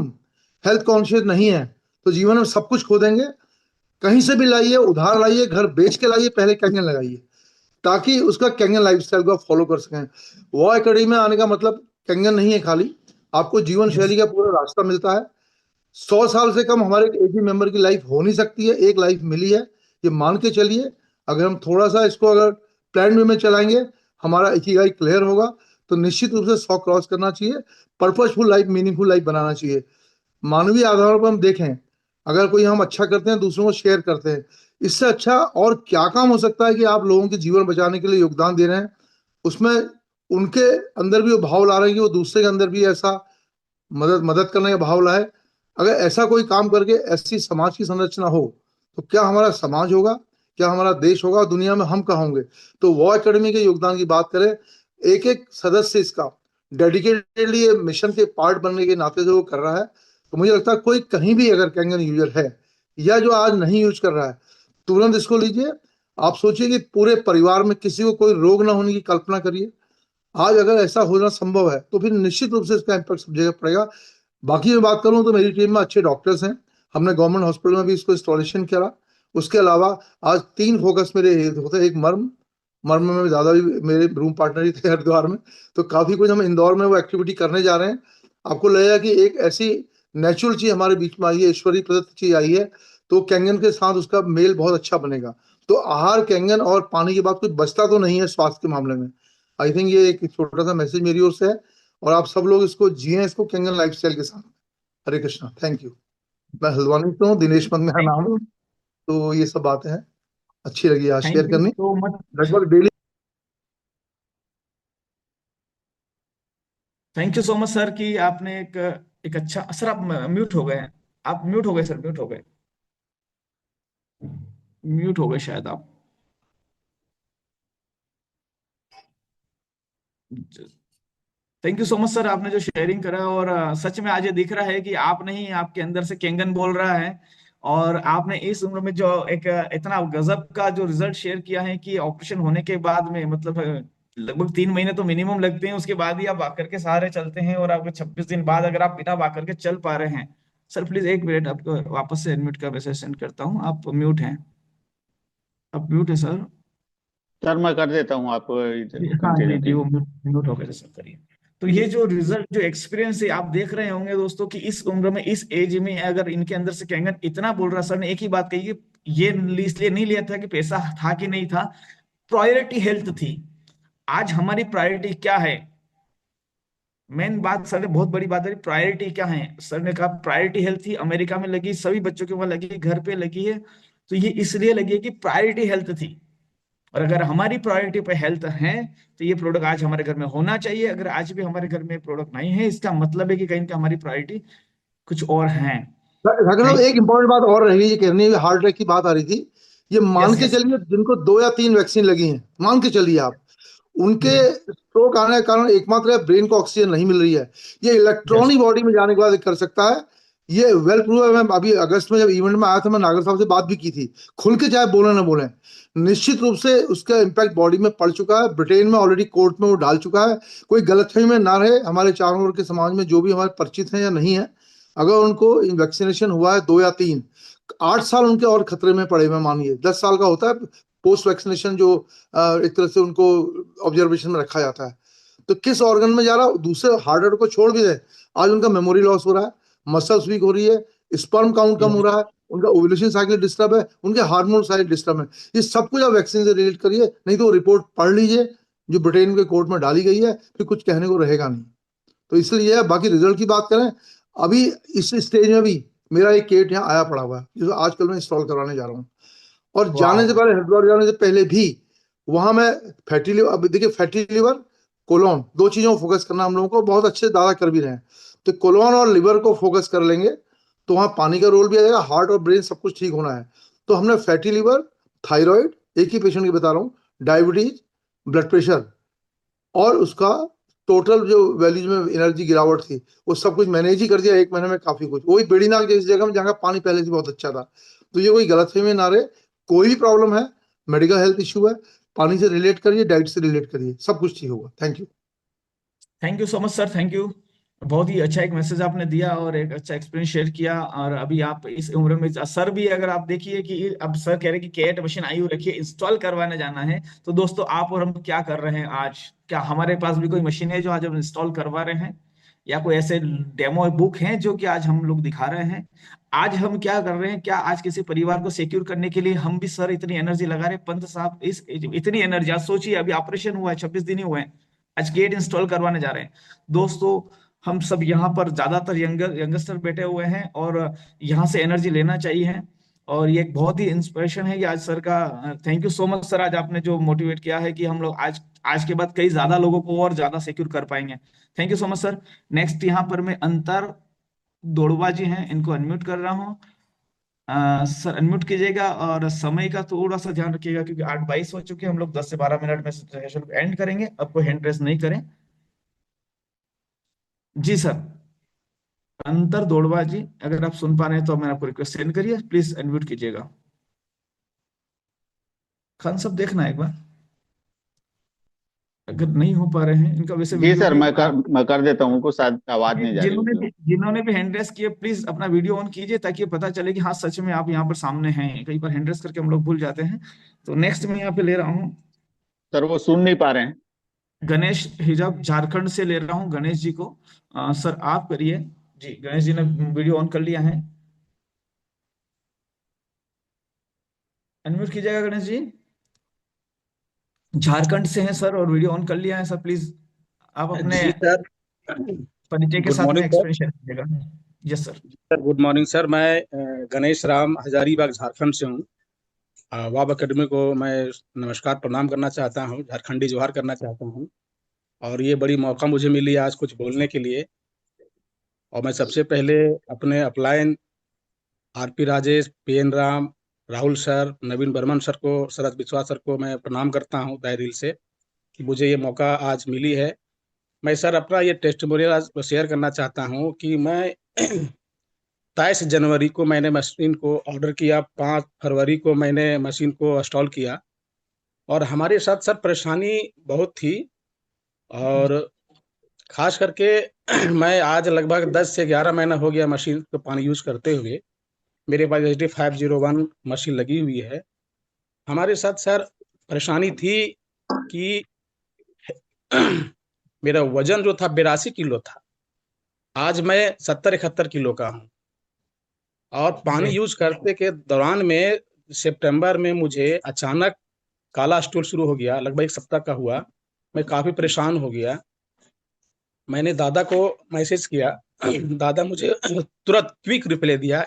हेल्थ कॉन्शियस नहीं है तो जीवन में सब कुछ खो देंगे। कहीं से भी लाइए, उधार लाइए, घर बेच के लाइए, पहले कैंगन लगाइए, ताकि उसका कैंगन लाइफस्टाइल को आप फॉलो कर सकें। वॉ एकेडमी में आने का मतलब कैंगन नहीं है खाली, आपको जीवन यस शैली का पूरा रास्ता मिलता है। 100 साल से कम हमारे एक ही मेंबर की लाइफ हो नहीं सकती है, एक लाइफ मिली है, ये मान के चलिए। अगर हम थोड़ा सा इसको अगर प्लान वे में चलाएंगे, हमारा इकिगाई क्लियर होगा, तो निश्चित रूप से 100 क्रॉस करना चाहिए। पर्पजफुल लाइफ, मीनिंगफुल लाइफ बनाना चाहिए। मानवीय आधारों पर हम देखें, अगर कोई हम अच्छा करते हैं, दूसरों को शेयर करते हैं, इससे अच्छा और क्या काम हो सकता है कि आप लोगों के जीवन बचाने के लिए योगदान दे रहे हैं। उसमें उनके अंदर भी वो भाव ला रहे हैं कि वो दूसरे के अंदर भी ऐसा मदद मदद करने का भाव लाए। अगर ऐसा कोई काम करके ऐसी समाज की संरचना हो, तो क्या हमारा समाज होगा, क्या हमारा देश होगा, दुनिया में हम कहाँ होंगे। तो वॉ एकेडमी के योगदान की बात करें, एक एक सदस्य इसका डेडिकेटेडली मिशन के पार्ट बनने के नाते जो वो कर रहा है, तो मुझे लगता है कोई कहीं भी अगर कैंगन यूजर है या जो आज नहीं यूज कर रहा है, तुरंत इसको लीजिए। आप सोचिए कि पूरे परिवार में किसी को कोई रोग ना होने की कल्पना करिए। आज अगर ऐसा होना संभव है तो फिर निश्चित रूप से इसका इम्पैक्ट सब जगह पड़ेगा। बाकी मैं बात करूं तो मेरी टीम में अच्छे डॉक्टर्स हैं, हमने गवर्नमेंट हॉस्पिटल में भी इसको इंस्टॉलेशन करा। उसके अलावा आज 3 फोकस मेरे होते हैं। एक मर्म, मर्म में ज्यादा भी मेरे रूम पार्टनर ही थे हरिद्वार में, तो काफी कुछ हम इंदौर में वो एक्टिविटी करने जा रहे हैं। आपको लगेगा कि एक ऐसी नेचुरल चीज हमारे बीच में आई है, ईश्वरीय प्रदत्त चीज आई है, तो कैंगन के साथ उसका मेल बहुत अच्छा बनेगा। तो आहार, कैंगन और पानी के बाद कुछ बचता तो नहीं है स्वास्थ्य के मामले में। आई थिंक ये एक छोटा सा मैसेज मेरी ओर से है, और आप सब लोग इसको जिए, इसको कैंगन लाइफस्टाइल के साथ। हरे कृष्णा, थैंक यू। मैं हल्द्वानी से हूँ, दिनेश मत मेरा थैंक नाम है। यू। तो ये सब बातें हैं, अच्छी लगी आज थैंक शेयर यू करनी, सो मच। लगभग daily. Thank you so much sir कि आपने एक एक अच्छा सर, आप म्यूट हो गए हैं। आप म्यूट हो गए सर, म्यूट हो गए, म्यूट हो गए शायद आप। Thank you so much sir, आपने जो शेयरिंग करा। और सच में आज ये दिख रहा है कि आप नहीं, आपके अंदर से केंगन बोल रहा है। और आपने इस उम्र में जो एक इतना गजब का जो रिजल्ट शेयर किया है कि ऑपरेशन होने के बाद में मतलब लगभग 3 महीने तो मिनिमम लगते हैं, उसके बाद ही आप वाकर के सहारे चलते हैं। और आपके 26 दिन बाद अगर आप बिना वाकर के चल पा रहे हैं। सर प्लीज एक मिनट, आपको वापस से एडमिट का मैसेज सेंड करता हूँ। आप म्यूट हैं, आप म्यूट है सर। सर मैं कर देता हूँ, आप हाँ जी कंटिन्यू जी, वो कीजिए। म्यूट हो गया सर, करिए। तो ये जो रिजल्ट, जो एक्सपीरियंस है, आप देख रहे होंगे दोस्तों कि इस उम्र में, इस एज में अगर इनके अंदर से कैंगन इतना बोल रहा। सर ने एक ही बात कही कि ये इसलिए नहीं लिया था कि पैसा था कि नहीं था, प्रायोरिटी हेल्थ थी। आज हमारी प्रायोरिटी क्या है? मेन बात सर ने बहुत बड़ी बात है, प्रायोरिटी क्या है। सर ने कहा प्रायोरिटी हेल्थ थी, अमेरिका में लगी, सभी बच्चों के वहां लगी, घर पे लगी है। तो ये इसलिए लगी है कि प्रायोरिटी हेल्थ थी। और अगर हमारी प्रायोरिटी पे हेल्थ है, तो ये प्रोडक्ट आज हमारे घर में होना चाहिए। अगर आज भी हमारे घर में प्रोडक्ट नहीं है, इसका मतलब है कि कहीं का हमारी प्रायोरिटी कुछ और है। डॉक्टर साहब, थैंक एक इंपॉर्टेंट बात और रह गई, ये कहनी है, हार्ट अटैक की बात आ रही थी। ये मान यस के यस। चलिए जिनको 2 या 3 वैक्सीन लगी हैं, मान के चलिए आप, उनके स्ट्रोक आने का कारण एकमात्र है ब्रेन को ऑक्सीजन नहीं मिल रही है। ये यस इलेक्ट्रॉनिक बॉडी में जाने के बाद कर सकता है। ये वेल प्रूव है। मैं अभी अगस्त में जब इवेंट में आया था, मैं नागर साहब से बात भी की थी, खुल के चाहे बोले ना बोले, निश्चित रूप से उसका इम्पैक्ट बॉडी में पड़ चुका है। ब्रिटेन में ऑलरेडी कोर्ट में वो डाल चुका है। कोई गलतफहमी में ना रहे, हमारे चारों ओर के समाज में जो भी हमारे परिचित हैं या नहीं है, अगर उनको वैक्सीनेशन हुआ है 2 या 3, 8 साल उनके और खतरे में पड़े हुए, मानिए 10 साल का होता है पोस्ट वैक्सीनेशन, जो एक तरह से उनको ऑब्जर्वेशन में रखा जाता है। तो किस ऑर्गन में जा रहा है, दूसरे हार्ट अटैक को छोड़ भी दे, आज उनका मेमोरी लॉस हो रहा है, मसल्स वीक हो रही है, स्पर्म काउंट कम हो रहा है, उनका ओव्यूलेशन साइकिल डिस्टर्ब है, उनके हार्मोन साइकिल डिस्टर्ब है। ये सब कुछ आप वैक्सीन से रिलेट करिए, नहीं तो रिपोर्ट पढ़ लीजिए जो ब्रिटेन के कोर्ट में डाली गई है, फिर कुछ कहने को रहेगा नहीं। तो इसलिए है। बाकी रिजल्ट की बात करें, अभी इस स्टेज में भी मेरा एक किट यहाँ आया पड़ा हुआ है, जिसे आजकल मैं इंस्टॉल करवाने जा रहा हूँ। और जाने से वाह। पहले, हरिद्वार जाने से पहले भी वहां मैं फैटी लिवर, अब देखिए फैटी लिवर, कोलोन, 2 चीजों को फोकस करना हम लोगों को बहुत अच्छे दादा कर भी रहे हैं। तो कोलोन और लिवर को फोकस कर लेंगे तो वहाँ पानी का रोल भी आ जाएगा, हार्ट और ब्रेन सब कुछ ठीक होना है। तो हमने फैटी लिवर, थायराइड, एक ही पेशेंट की बता रहा हूँ, डायबिटीज, ब्लड प्रेशर, और उसका टोटल जो वैल्यूज में एनर्जी गिरावट थी, वो सब कुछ मैनेज ही कर दिया 1 महीने में। काफी कुछ वही बेड़ीनाग जैसी जगह में जहाँ पानी पहले से बहुत अच्छा था। तो ये कोई गलतफहमी ना रहे, कोई भी प्रॉब्लम है, मेडिकल हेल्थ इश्यू है, पानी से रिलेट करिए, डाइट से रिलेट करिए, सब कुछ ठीक होगा। Thank you so much sir, thank you. बहुत ही अच्छा एक मैसेज आपने दिया और एक अच्छा एक्सपीरियंस शेयर किया। और अभी आप इस उम्र में, सर भी अगर आप देखिए कि अब सर कह रहे हैं कि केट मशीन आई हुई रखिए, इंस्टॉल करवाने जाना है। तो दोस्तों, आप और हम क्या कर रहे हैं आज? क्या हमारे पास भी कोई मशीन है जो आज हम इंस्टॉल करवा रहे हैं, या कोई ऐसे डेमो बुक हैं जो कि आज हम लोग दिखा रहे हैं? आज हम क्या कर रहे हैं? क्या आज किसी परिवार को सिक्योर करने के लिए हम भी सर इतनी एनर्जी लगा रहे हैं? पंत साहब इस इतनी एनर्जी, आज सोचिए अभी ऑपरेशन हुआ है, 26 दिन ही हुए हैं, आज गेट इंस्टॉल करवाने जा रहे हैं। दोस्तों, हम सब यहाँ पर ज्यादातर यंगस्टर बैठे हुए हैं और यहाँ से एनर्जी लेना चाहिए। और ये एक बहुत ही इंस्पिरेशन है ये आज सर का। Thank you so much sir, आज आपने जो मोटिवेट किया है कि हम लोग आज आज के बाद कई ज्यादा लोगों को और ज्यादा सिक्योर कर पाएंगे। Thank you so much sir. Next यहाँ पर मैं अंतर दौड़वा जी हैं, इनको अनम्यूट कर रहा हूँ। सर अनम्यूट कीजिएगा और समय का थोड़ा सा ध्यान रखिएगा, क्योंकि 8:22 हो चुके हैं, हम लोग 10 से 12 मिनट में सेशन को एंड करेंगे। अब कोई हैंड रेस नहीं करें। जी सर, अंतर दौड़वा जी, अगर आप सुन पा रहे हैं तो मैं आपको रिक्वेस्ट सेंड करिए, प्लीज अनम्यूट कीजिएगा। खान साहब देखना एक बार, अगर नहीं हो पा रहे हैं इनका, वैसे जी वीडियो सर, भी मैं कर देता हूँ, उनको शायद आवाज नहीं जा रही होगी। जिन्होंने भी हैंड रेस किए, प्लीज अपना वीडियो ऑन कीजिए ताकि पता चले कि हाँ सच में आप यहाँ पर सामने हैं। कई बार हैंड रेस करके हम लोग भूल जाते हैं। तो नेक्स्ट मैं यहाँ पे ले रहा हूँ सर वो सुन नहीं पा रहे हैं। गणेश हिजाब, झारखंड से ले रहा हूँ गणेश जी को। सर आप करिए। जी, गणेश जी ने वीडियो ऑन कर लिया है, अनम्यूट कीजिएगा गणेश जी। झारखंड से हैं सर और वीडियो ऑन कर लिया है सर, प्लीज आप अपने जी सर। परिचय के गुड साथ में मॉर्निंग सर। एक्सपीरियंस शेयर कीजिएगा। Yes sir. Sir good morning sir. मैं गणेश राम हजारीबाग झारखंड से हूँ। वाब अकेडमी को मैं नमस्कार प्रणाम करना चाहता हूँ, झारखंडी जोहार करना चाहता हूँ। और ये बड़ी मौका मुझे मिली आज कुछ बोलने के लिए। और मैं सबसे पहले अपने upline RP Rajesh, PN Ram, Rahul sir, Naveen Barman sir को, शरद विश्वास सर को मैं प्रणाम करता हूँ तहे दिल से कि मुझे ये मौका आज मिली है। मैं सर अपना ये टेस्टिमोनियल आज शेयर करना चाहता हूँ कि मैं 23 जनवरी को मैंने मशीन को ऑर्डर किया, 5 फरवरी को मैंने मशीन को इंस्टॉल किया। और हमारे साथ सर परेशानी बहुत थी। और खास करके मैं आज लगभग 10 से 11 महीना हो गया मशीन को पानी यूज करते हुए। मेरे पास HD501 मशीन लगी हुई है। हमारे साथ सर परेशानी थी कि मेरा वजन जो था 82 किलो था, आज मैं 70-71 किलो का हूँ। और पानी यूज करते के दौरान में सितंबर में मुझे अचानक काला स्टूल शुरू हो गया, लगभग 1 सप्ताह का हुआ। मैं काफी परेशान हो गया। मैंने दादा को मैसेज किया, दादा मुझे तुरंत क्विक रिप्लाई दिया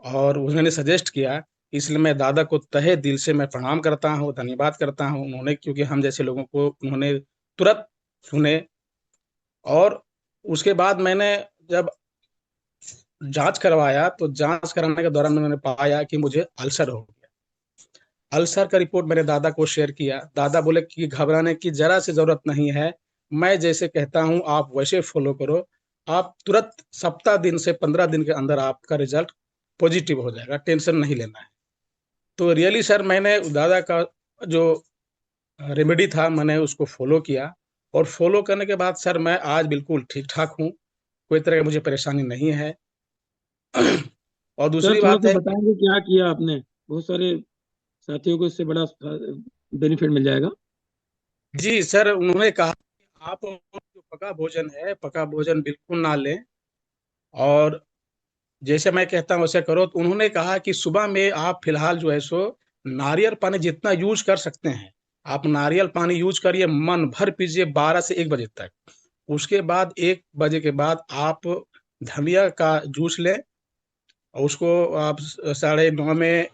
और उन्होंने सजेस्ट किया। इसलिए मैं दादा को तहे दिल से मैं प्रणाम करता हूँ, धन्यवाद करता हूँ उन्होंने, क्योंकि हम जैसे लोगों को उन्होंने तुरंत सुने। और उसके बाद मैंने जब जांच करवाया तो जांच कराने के दौरान मैंने पाया कि मुझे अल्सर हो गया। अल्सर का रिपोर्ट मैंने दादा को शेयर किया। दादा बोले कि घबराने की जरा सी जरूरत नहीं है, मैं जैसे कहता हूं आप वैसे फॉलो करो, आप तुरंत सप्ताह दिन से 15 दिन के अंदर आपका रिजल्ट पॉजिटिव हो जाएगा, टेंशन नहीं लेना है। तो रियली सर मैंने दादा का जो रेमेडी था मैंने उसको फॉलो किया। और फॉलो करने के बाद सर मैं आज बिल्कुल ठीक ठाक हूँ, कोई तरह की मुझे परेशानी नहीं है। और सर दूसरी थोड़ा बात सा है, बताएंगे क्या किया आपने? बहुत सारे साथियों को इससे बड़ा बेनिफिट मिल जाएगा। जी सर उन्होंने कहा कि आप जो पका भोजन है, पका भोजन बिल्कुल ना लें, और जैसे मैं कहता हूँ वैसे करो। तो उन्होंने कहा कि सुबह में आप फिलहाल जो है सो नारियल पानी जितना यूज कर सकते हैं आप नारियल पानी यूज करिए, मन भर पीजिए 12 से 1 बजे तक। उसके बाद 1 बजे के बाद आप धनिया का जूस लें और उसको आप 9:30 में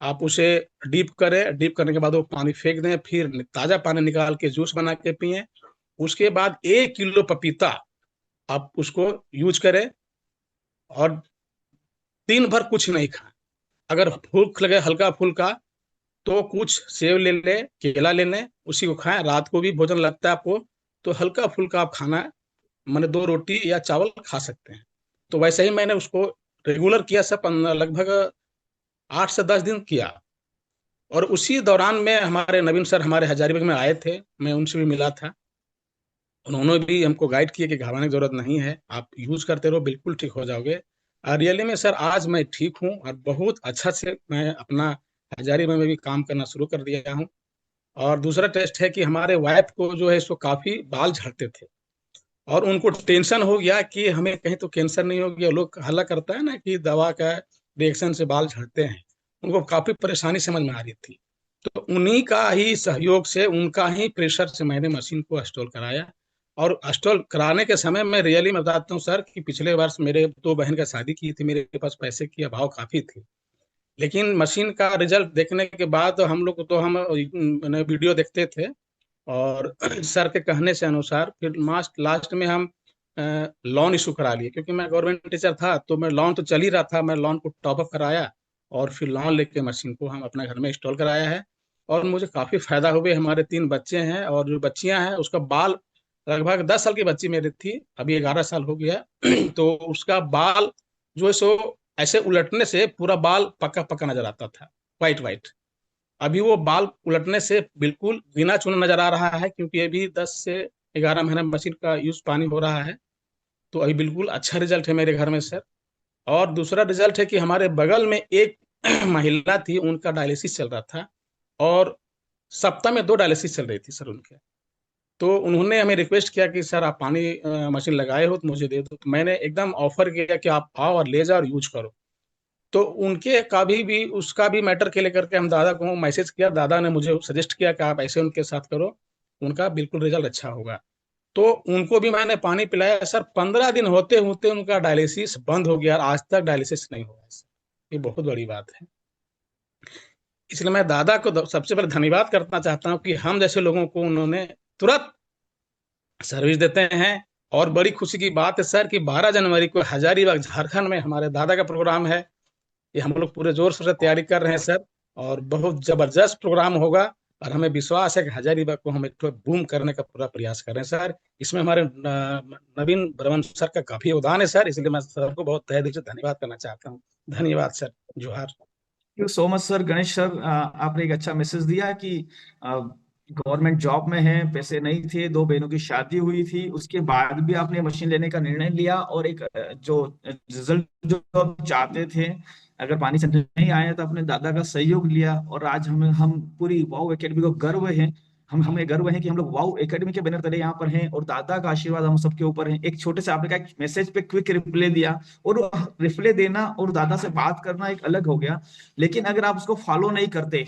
आप उसे डीप करें। डीप करने के बाद वो पानी फेंक दें, फिर ताजा पानी निकाल के जूस बना के पिए। उसके बाद 1 किलो पपीता आप उसको यूज करें और दिन भर कुछ नहीं खाएं। अगर भूख लगे हल्का फुल्का तो कुछ सेब ले लें, केला ले लें, उसी को खाएं। रात को भी भोजन लगता है आपको तो हल्का फुल्का आप खाना, मैंने 2 रोटी या चावल खा सकते हैं। तो वैसे ही मैंने उसको रेगुलर किया सब, लगभग 8 से 10 दिन किया। और उसी दौरान में हमारे नवीन सर हमारे हजारीबाग में आए थे, मैं उनसे भी मिला था। उन्होंने भी हमको गाइड किया कि घबराने की जरूरत नहीं है, आप यूज करते रहो, बिल्कुल ठीक हो जाओगे। और रियली में सर आज मैं ठीक हूँ और बहुत अच्छा से मैं अपना हजारीबाग में भी काम करना शुरू कर दिया हूँ। और दूसरा टेस्ट है कि हमारे वाइफ को जो है सो काफी बाल झड़ते थे और उनको टेंशन हो गया कि हमें कहीं तो कैंसर नहीं हो गया। लोग हल्ला करता है ना कि दवा का रिएक्शन से बाल झड़ते हैं, उनको काफी परेशानी समझ में आ रही थी। तो उन्हीं का ही सहयोग से, उनका ही प्रेशर से मैंने मशीन को इंस्टॉल कराया। और इंस्टॉल कराने के समय मैं रियली मैं बताता हूँ सर कि पिछले वर्ष मेरे दो बहन का शादी की थी, मेरे पास पैसे की अभाव काफी थी। लेकिन मशीन का रिजल्ट देखने के बाद हम लोग तो हम वीडियो देखते थे और सर के कहने से अनुसार फिर लास्ट में हम लोन इशू करा लिए, क्योंकि मैं गवर्नमेंट टीचर था तो मैं लोन तो चल ही रहा था, मैं लोन को टॉप अप कराया और फिर लोन लेके मशीन को हम अपने घर में इंस्टॉल कराया है। और मुझे काफी फायदा हुए। हमारे 3 बच्चे हैं और जो बच्चियां हैं उसका बाल, लगभग 10 साल की बच्ची मेरी थी, अभी 11 साल हो गया तो उसका बाल जो है सो ऐसे उलटने से पूरा बाल पक्का पक्का नजर आता था, वाइट वाइट। अभी वो बाल उलटने से बिल्कुल गिना चुना नजर आ रहा है, क्योंकि अभी 10 से 11 महीना मशीन का यूज पानी हो रहा है। तो अभी बिल्कुल अच्छा रिजल्ट है मेरे घर में सर। और दूसरा रिजल्ट है कि हमारे बगल में एक महिला थी, उनका डायलिसिस चल रहा था और सप्ताह में 2 डायलिसिस चल रही थी सर उनके। तो उन्होंने हमें रिक्वेस्ट किया कि सर आप पानी मशीन लगाए हो तो मुझे दे दो। तो मैंने एकदम ऑफर किया कि आप आओ और ले जाओ और यूज करो। तो उनके का भी उसका भी मैटर के लेकर के हम दादा को मैसेज किया, दादा ने मुझे सजेस्ट किया कि आप ऐसे उनके साथ करो, उनका बिल्कुल रिजल्ट अच्छा होगा। तो उनको भी मैंने पानी पिलाया सर। 15 दिन होते होते उनका डायलिसिस बंद हो गया और आज तक डायलिसिस नहीं हुआ सर। ये बहुत बड़ी बात है। इसलिए मैं दादा को सबसे पहले धन्यवाद करना चाहता हूँ कि हम जैसे लोगों को उन्होंने तुरंत सर्विस देते हैं। और बड़ी खुशी की बात है सर कि 12 जनवरी को हजारीबाग झारखंड में हमारे दादा का प्रोग्राम है। ये हम लोग पूरे जोर शोर से तैयारी कर रहे हैं सर और बहुत जबरदस्त प्रोग्राम होगा। और हमें विश्वास है कि हजारीबाग को हम एक ठो बूम करने का पूरा प्रयास कर रहे हैं सर। इसमें हमारे नवीन बर्मन सर का काफी योगदान है सर, इसलिए मैं सर को बहुत तहे दिल से धन्यवाद करना चाहता हूँ। धन्यवाद सर, जोहार। You so much sir. Ganesh sir, आपने एक अच्छा मैसेज दिया कि गवर्नमेंट जॉब में है, पैसे नहीं थे, 2 बहनों की शादी हुई थी, उसके बाद भी आपने मशीन लेने का निर्णय लिया और एक जो रिजल्ट जो आप चाहते थे, अगर पानी से नहीं आया तो अपने दादा का सहयोग लिया। और आज हम पूरी वाओ एकेडमी को गर्व है, हमें गर्व है कि हम लोग वाओ एकेडमी के बैनर तले यहाँ पर हैं और दादा का आशीर्वाद हम सबके ऊपर है। एक छोटे से आपने का मैसेज पे क्विक रिप्लाई दिया, और रिप्लाई देना और दादा से बात करना एक अलग हो गया, लेकिन अगर आप उसको फॉलो नहीं करते,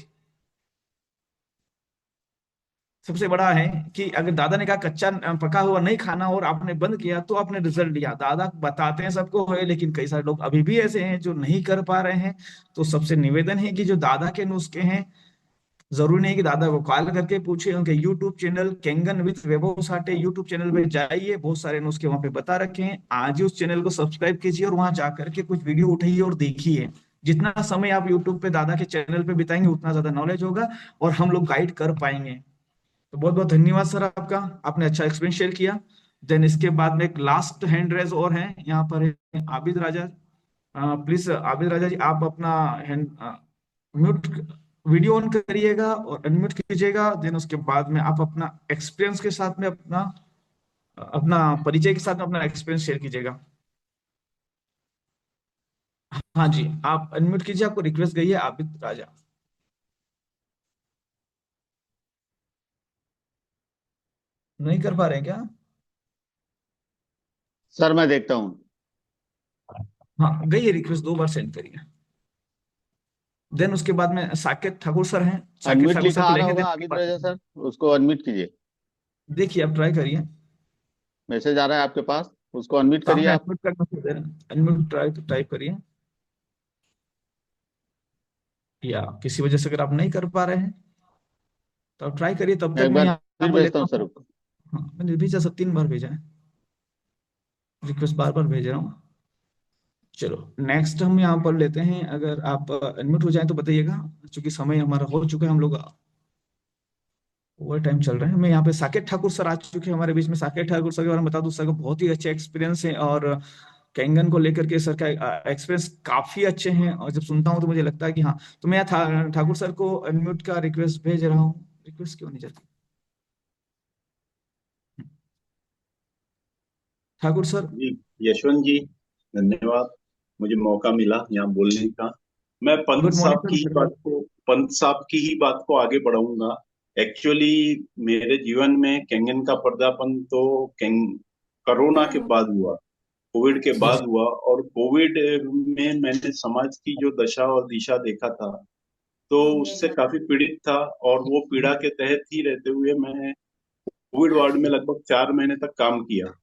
सबसे बड़ा है कि अगर दादा ने कहा कच्चा पका हुआ नहीं खाना और आपने बंद किया तो आपने रिजल्ट लिया। दादा बताते हैं सबको है, लेकिन कई सारे लोग अभी भी ऐसे हैं जो नहीं कर पा रहे हैं। तो सबसे निवेदन है कि जो दादा के नुस्खे हैं, जरूरी नहीं कि दादा को कॉल करके पूछे, उनके YouTube channel Kangen with Vaibhav Sathe YouTube channel पे जाइए, बहुत सारे नुस्खे वहां पे बता रखे हैं। आज ही उस चैनल को सब्सक्राइब कीजिए और वहां जाकर के कुछ वीडियो उठाइए और देखिए। जितना समय आप यूट्यूब पे दादा के चैनल पे बिताएंगे उतना ज्यादा नॉलेज होगा और हम लोग गाइड कर पाएंगे। तो बहुत बहुत धन्यवाद सर आपका, आपने अच्छा एक्सपीरियंस शेयर किया। देन इसके बाद में एक लास्ट हैंड रेज और है यहाँ पर, है आबिद राजा। प्लीज आबिद राजा जी, आप अपना हैंड म्यूट, वीडियो ऑन करिएगा और अनम्यूट कीजिएगा। देन उसके बाद में आप अपना एक्सपीरियंस के साथ में अपना अपना परिचय के साथ में अपना एक्सपीरियंस शेयर कीजिएगा। हाँ जी, आप अनम्यूट कीजिए, आपको रिक्वेस्ट गई है आबिद राजा। नहीं कर पा रहे हैं क्या? सर मैं देखता हूँ। हाँ, गई है रिक्वेस्ट, 2 बार सेंड करिए। देन उसके बाद में साकेत ठाकुर सर हैं, साकेत अनम्यूट ठाकुर सर लिखा को आ रहा लेंगे। होगा आबिद रजा सर, उसको अनम्यूट कीजिए। देखिए आप ट्राई करिए, मैसेज आ रहा है आपके पास, उसको अनम्यूट करिए सामने आप। अनम्यूट करना, अनम्यूट ट्राई टाइप करिए। या किसी वजह से अगर आप नहीं कर पा रहे हैं तो आप ट्राई करिए, तब मैं तक एक मैं बार यहाँ फिर पर भेजता लेता हूँ सर हूँ। उसको। हाँ, मैंने भेजा सब 3 बार भेजा है, रिक्वेस्ट बार बार भेज रहा हूँ। चलो नेक्स्ट हम यहाँ पर लेते हैं, अगर आप अनम्यूट हो जाए तो बताइएगा, क्योंकि समय हमारा हो चुका है, हम लोग ओवर टाइम चल रहे हैं। मैं यहाँ पे साकेत ठाकुर सर आ चुके हैं हमारे बीच में। साकेत ठाकुर सर के बारे में बता दूं, सर का बहुत ही अच्छा एक्सपीरियंस है और कैंगन को लेकर के सर का एक्सपीरियंस काफी अच्छे हैं, और जब सुनता हूँ तो मुझे लगता है कि हाँ। तो मैं ठाकुर सर को अनम्यूट का रिक्वेस्ट भेज रहा हूँ। रिक्वेस्ट क्यों नहीं जाती? ठाकुर सर। जी यशवंत जी, धन्यवाद, मुझे मौका मिला यहाँ बोलने का। मैं good morning sir, good morning. Pant साहब की ही बात को आगे बढ़ाऊंगा। एक्चुअली मेरे जीवन में कैंगन का पदार्पण तो कोरोना के बाद हुआ, कोविड के बाद यस। हुआ। और कोविड में मैंने समाज की जो दशा और दिशा देखा था, तो उससे काफी पीड़ित था। और वो पीड़ा के तहत ही रहते हुए मैं कोविड वार्ड में लगभग 4 महीने तक काम किया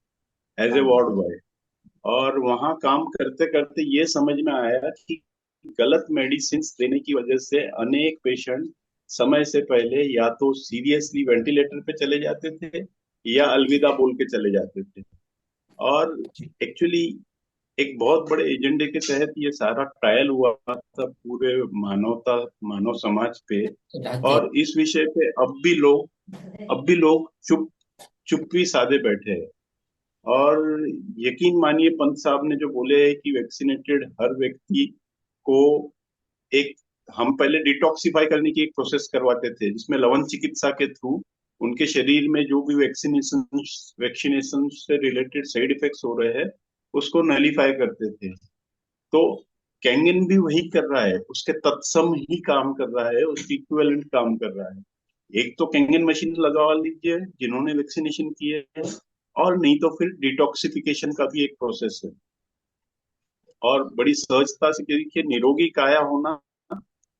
एज ए वार्ड बॉय। और वहां काम करते करते ये समझ में आया कि गलत मेडिसिन देने की वजह से अनेक पेशेंट समय से पहले या तो सीरियसली वेंटिलेटर पे चले जाते थे या अलविदा बोल के चले जाते थे। और एक्चुअली एक बहुत बड़े एजेंडे के तहत ये सारा ट्रायल हुआ था पूरे मानव समाज पे। और इस विषय पे अब भी लोग चुप्पी साधे बैठे हैं। और यकीन मानिए पंत साहब ने जो बोले है कि वैक्सीनेटेड हर व्यक्ति को एक, हम पहले डिटॉक्सिफाई करने की एक प्रोसेस करवाते थे जिसमें लवण चिकित्सा के थ्रू उनके शरीर में जो भी वैक्सीनेशन से रिलेटेड साइड इफेक्ट्स हो रहे हैं उसको नलीफाई करते थे। तो कैंगन भी वही कर रहा है, उसके तत्सम ही काम कर रहा है, उसकी इक्विवेलेंट काम कर रहा है। एक तो कैंगन मशीन लगवा लीजिए जिन्होंने वैक्सीनेशन किए है, और नहीं तो फिर डिटॉक्सिफिकेशन का भी एक प्रोसेस है। और बड़ी सहजता से देखिए, निरोगी काया होना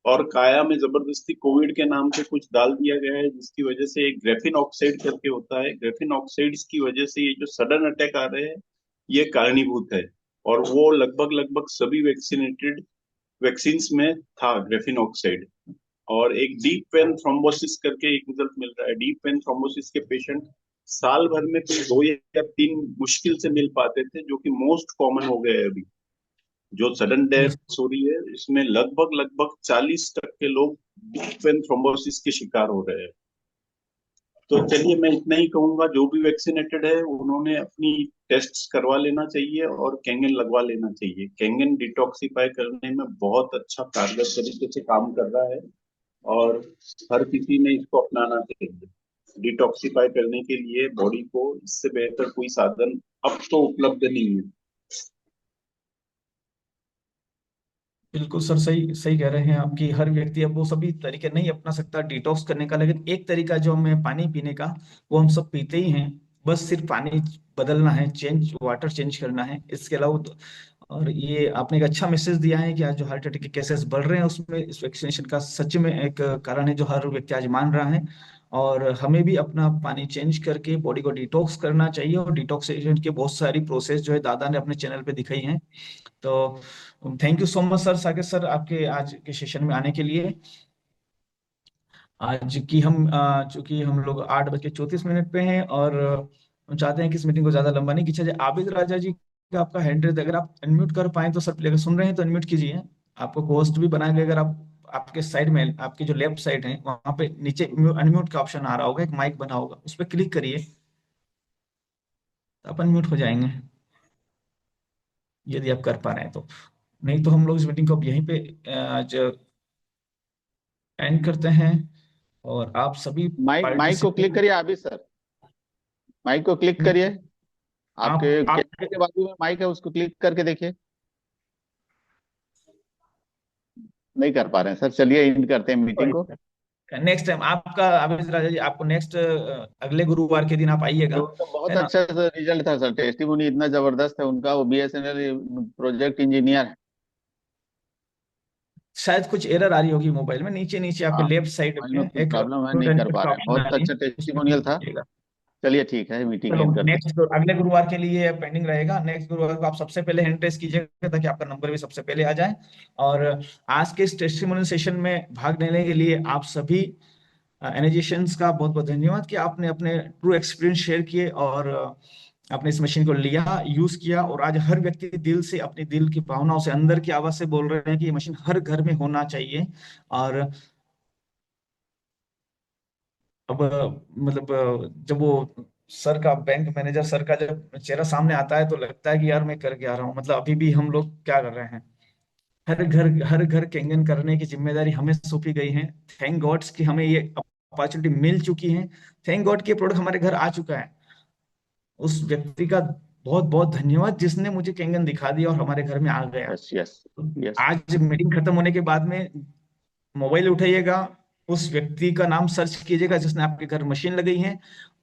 और काया में जबरदस्ती कोविड के नाम पे कुछ डाल दिया गया है जिसकी वजह से एक ग्रेफिन ऑक्साइड करके होता है, ग्रेफिन ऑक्साइड्स की वजह से ये जो सडन अटैक आ रहे हैं ये कारणीभूत है। और वो लगभग लगभग सभी वैक्सीनेटेड वैक्सीन्स में था ग्रेफिन ऑक्साइड। और एक डीप वेन थ्रोम्बोसिस करके एक रिजल्ट मिल रहा है। डीप वेन थ्रोम्बोसिस के पेशेंट साल भर में कोई 2 या 3 मुश्किल से मिल पाते थे, जो कि मोस्ट कॉमन हो गए अभी। जो सडन डेथ हो रही है इसमें लगभग लगभग 40% लोग डीप वेन थ्रोम्बोसिस के शिकार हो रहे हैं। तो चलिए मैं इतना ही कहूंगा, जो भी वैक्सीनेटेड है उन्होंने अपनी टेस्ट करवा लेना चाहिए और कैंगन लगवा लेना चाहिए। कैंगन डिटॉक्सिफाई करने में बहुत अच्छा कारगर तरीके से काम कर रहा है और हर किसी ने इसको अपनाना चाहिए। डिटॉक्सिफाई करने के लिए बॉडी को इससे बेहतर कोई साधन अब तो उपलब्ध नहीं है। बिल्कुल सर, सही सही कह रहे हैं आपकी। हर व्यक्ति अब वो सभी तरीके नहीं अपना सकता डिटॉक्स करने का, लेकिन एक तरीका जो हमें पानी पीने का, वो हम सब पीते ही हैं। बस सिर्फ पानी बदलना है, वाटर चेंज करना है, इसके अलावा और ये आपने एक अच्छा मैसेज दिया है कि आज जो हार्ट अटैक के केसेस बढ़ रहे हैं उसमें इस वैक्सीनेशन का सच में एक कारण है जो हर व्यक्ति आज मान रहा है। और हमें भी अपना पानी चेंज करके बॉडी को डिटॉक्स करना चाहिए, और डिटॉक्सिफिकेशन की बहुत सारी प्रोसेस जो है दादा ने अपने चैनल पे दिखाई है। तो thank you so much sir, Saket sir, आपके आज के सेशन में आने के लिए। आज की हम चूंकि हम लोग 8:34 पे हैं, और हम चाहते हैं कि इस मीटिंग को ज्यादा लंबा नहीं खींचा जाए। आबिद राजा जी का आपका हैंड रेज, अगर आप अनम्यूट कर पाए तो सर, अगर सुन रहे हैं तो अनम्यूट कीजिए। आपको होस्ट भी बनाया गया, अगर आप आपके साइड में, आपकी जो लेफ्ट साइड है वहां पे नीचे अनम्यूट का ऑप्शन आ रहा होगा, एक माइक बना होगा, उस पर क्लिक करिए तो आप अनम्यूट हो जाएंगे, यदि आप कर पा रहे हैं तो। नहीं तो हम लोग इस मीटिंग को अब यहीं पे आज एंड करते हैं। और आप सभी माइक माइक को क्लिक पार्टिसिपेंट, करिए आबिद सर, माइक को क्लिक करिए। आपके आप कैमरे के बाजू में माइक है, उसको क्लिक करके देखिए। नहीं कर पा रहे हैं सर, चलिए एंड करते हैं मीटिंग को। नेक्स्ट टाइम आपका, आबिद राजा जी, आपको नेक्स्ट अगले गुरुवार के दिन आप आइएगा, उनका बहुत है ना। अच्छा रिजल्ट था सर, टेस्टिमोनी इतना जबरदस्त है उनका। वो BSNL प्रोजेक्ट इंजीनियर है। शायद कुछ एरर आ रही होगी मोबाइल में, नीचे नीचे आपके हाँ, लेफ्ट साइड मोबाइल में में कुछ एक प्रॉब्लम है, म्यूट नहीं कर अनम्यूट पा का रहे हैं। ऑप्शन आ बहुत रही अच्छा है, उस पर टेस्टिमोनियल क्लिक था। कीजिएगा। चलिए ठीक है, मीटिंग चलो एंड करते हैं। नेक्स्ट अगले गुरुवार के लिए पेंडिंग रहेगा। नेक्स्ट गुरुवार को आप सबसे पहले हैंड रेस कीजिएगा ताकि आपका नंबर भी सबसे पहले आ जाए। और आज के इस टेस्टिमोनियल सेशन में भाग लेने के लिए आप सभी एनर्जिशियंस का बहुत बहुत धन्यवाद कि आपने अपने ट्रू एक्सपीरियंस शेयर किए, और आपने इस मशीन को लिया, यूज किया, और आज हर व्यक्ति दिल से, अपनी दिल की भावनाओं से, अंदर की आवाज से बोल रहे हैं कि ये मशीन हर घर में होना चाहिए। और अब मतलब जब वो सर का, बैंक मैनेजर सर का जब चेहरा सामने आता है तो लगता है कि यार मैं करके आ रहा हूँ। मतलब अभी भी हम लोग क्या कर रहे हैं, हर घर केंगन करने की जिम्मेदारी हमें सौंपी गई है। थैंक गॉड्स कि हमें ये अपॉर्चुनिटी मिल चुकी है। थैंक गॉड कि ये प्रोडक्ट हमारे घर आ चुका है। उस व्यक्ति का बहुत बहुत धन्यवाद जिसने मुझे केंगन दिखा दिया और हमारे घर में आ गया। यस यस तो यस। आज मीटिंग खत्म होने के बाद में मोबाइल उठाइएगा, उस व्यक्ति का नाम सर्च कीजिएगा जिसने आपके घर मशीन लगाई है,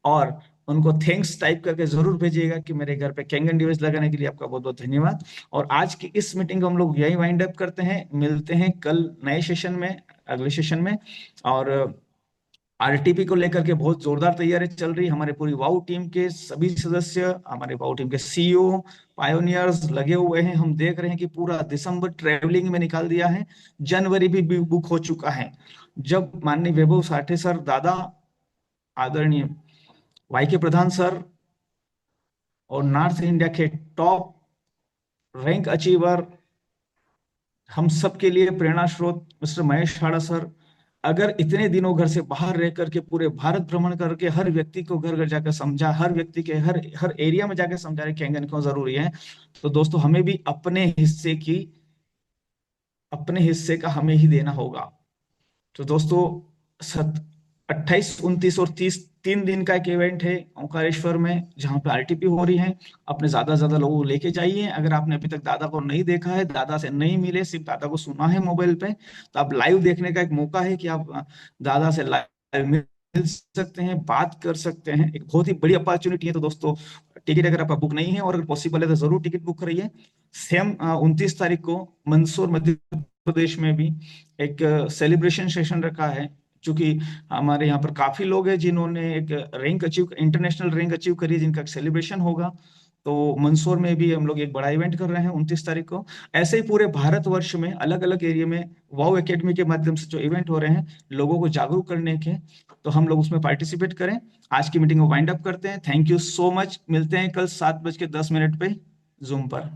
और उनको थैंक्स टाइप करके जरूर भेजिएगा कि मेरे घर पे कैंगन डिवाइस लगाने के लिए आपका बहुत बहुत धन्यवाद। और आज की इस मीटिंग को हम लोग यही वाइंड अप करते हैं। मिलते हैं कल नए सेशन में, अगले सेशन में। और आरटीपी को लेकर के बहुत जोरदार तैयारी चल रही है। हमारे पूरी वाउ टीम के सभी सदस्य, हमारे वाउ टीम के सीईओ, पायोनियर्स लगे हुए हैं। हम देख रहे हैं कि पूरा दिसंबर ट्रेवलिंग में निकाल दिया है। जनवरी भी बुक हो चुका है। जब माननीय वैभव साठे सर, दादा आदरणीय वाई के प्रधान सर और नॉर्थ इंडिया के टॉप रैंक अचीवर, हम सब के लिए प्रेरणा स्रोत मिस्टर महेश हाड़ा सर, अगर इतने दिनों घर से बाहर रह करके पूरे भारत भ्रमण करके हर व्यक्ति को घर घर जाकर समझा, हर व्यक्ति के हर हर एरिया में जाकर समझा रहे कैंगन क्यों जरूरी है, तो दोस्तों हमें भी अपने हिस्से का हमें ही देना होगा। तो दोस्तों 28, 29 और 30 3 दिन का एक इवेंट है ओंकारेश्वर में, जहाँ पे आरटीपी हो रही है। अपने ज्यादा से ज्यादा लोगों को लेके जाइए। अगर आपने अभी तक दादा को नहीं देखा है, दादा से नहीं मिले, सिर्फ दादा को सुना है मोबाइल पे, तो आप लाइव देखने का एक मौका है कि आप दादा से लाइव मिल सकते हैं, बात कर सकते हैं। एक बहुत ही बड़ी अपॉर्चुनिटी है। तो दोस्तों टिकट अगर आपका बुक नहीं है और अगर पॉसिबल है तो जरूर टिकट बुक करिए। सेम 29 तारीख को मंदसौर मध्य प्रदेश में भी एक सेलिब्रेशन सेशन रखा है। क्योंकि हमारे यहाँ पर काफी लोग हैं जिन्होंने एक rank achieve, international rank achieve करी है, जिनका सेलिब्रेशन होगा। तो मंदसौर में भी हम लोग एक बड़ा इवेंट कर रहे हैं 29 तारीख को। ऐसे ही पूरे भारतवर्ष में अलग अलग एरिया में वाओ एकेडमी के माध्यम से जो इवेंट हो रहे हैं लोगों को जागरूक करने के, तो हम लोग उसमें पार्टिसिपेट करें। आज की मीटिंग को वाइंड अप करते हैं। Thank you so much. मिलते हैं कल 7:10 पे जूम पर।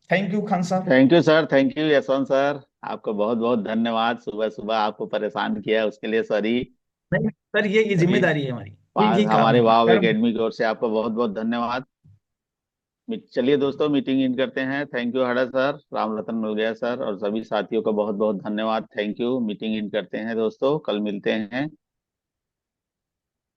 थैंक यू खान साहब। Thank you sir, thank you Yashwant sir, आपको बहुत बहुत धन्यवाद। सुबह सुबह आपको परेशान किया उसके लिए सॉरी। नहीं सर, ये चलिए, जिम्मेदारी है हमारी, यही काम हमारे है वाव कर्म। एकेडमी की ओर से आपको बहुत बहुत धन्यवाद। चलिए दोस्तों, मीटिंग इन करते हैं। थैंक यू हड़ा सर, राम रतन मुलगिया सर और सभी साथियों का बहुत बहुत धन्यवाद। Thank you. मीटिंग इन करते हैं दोस्तों, कल मिलते हैं।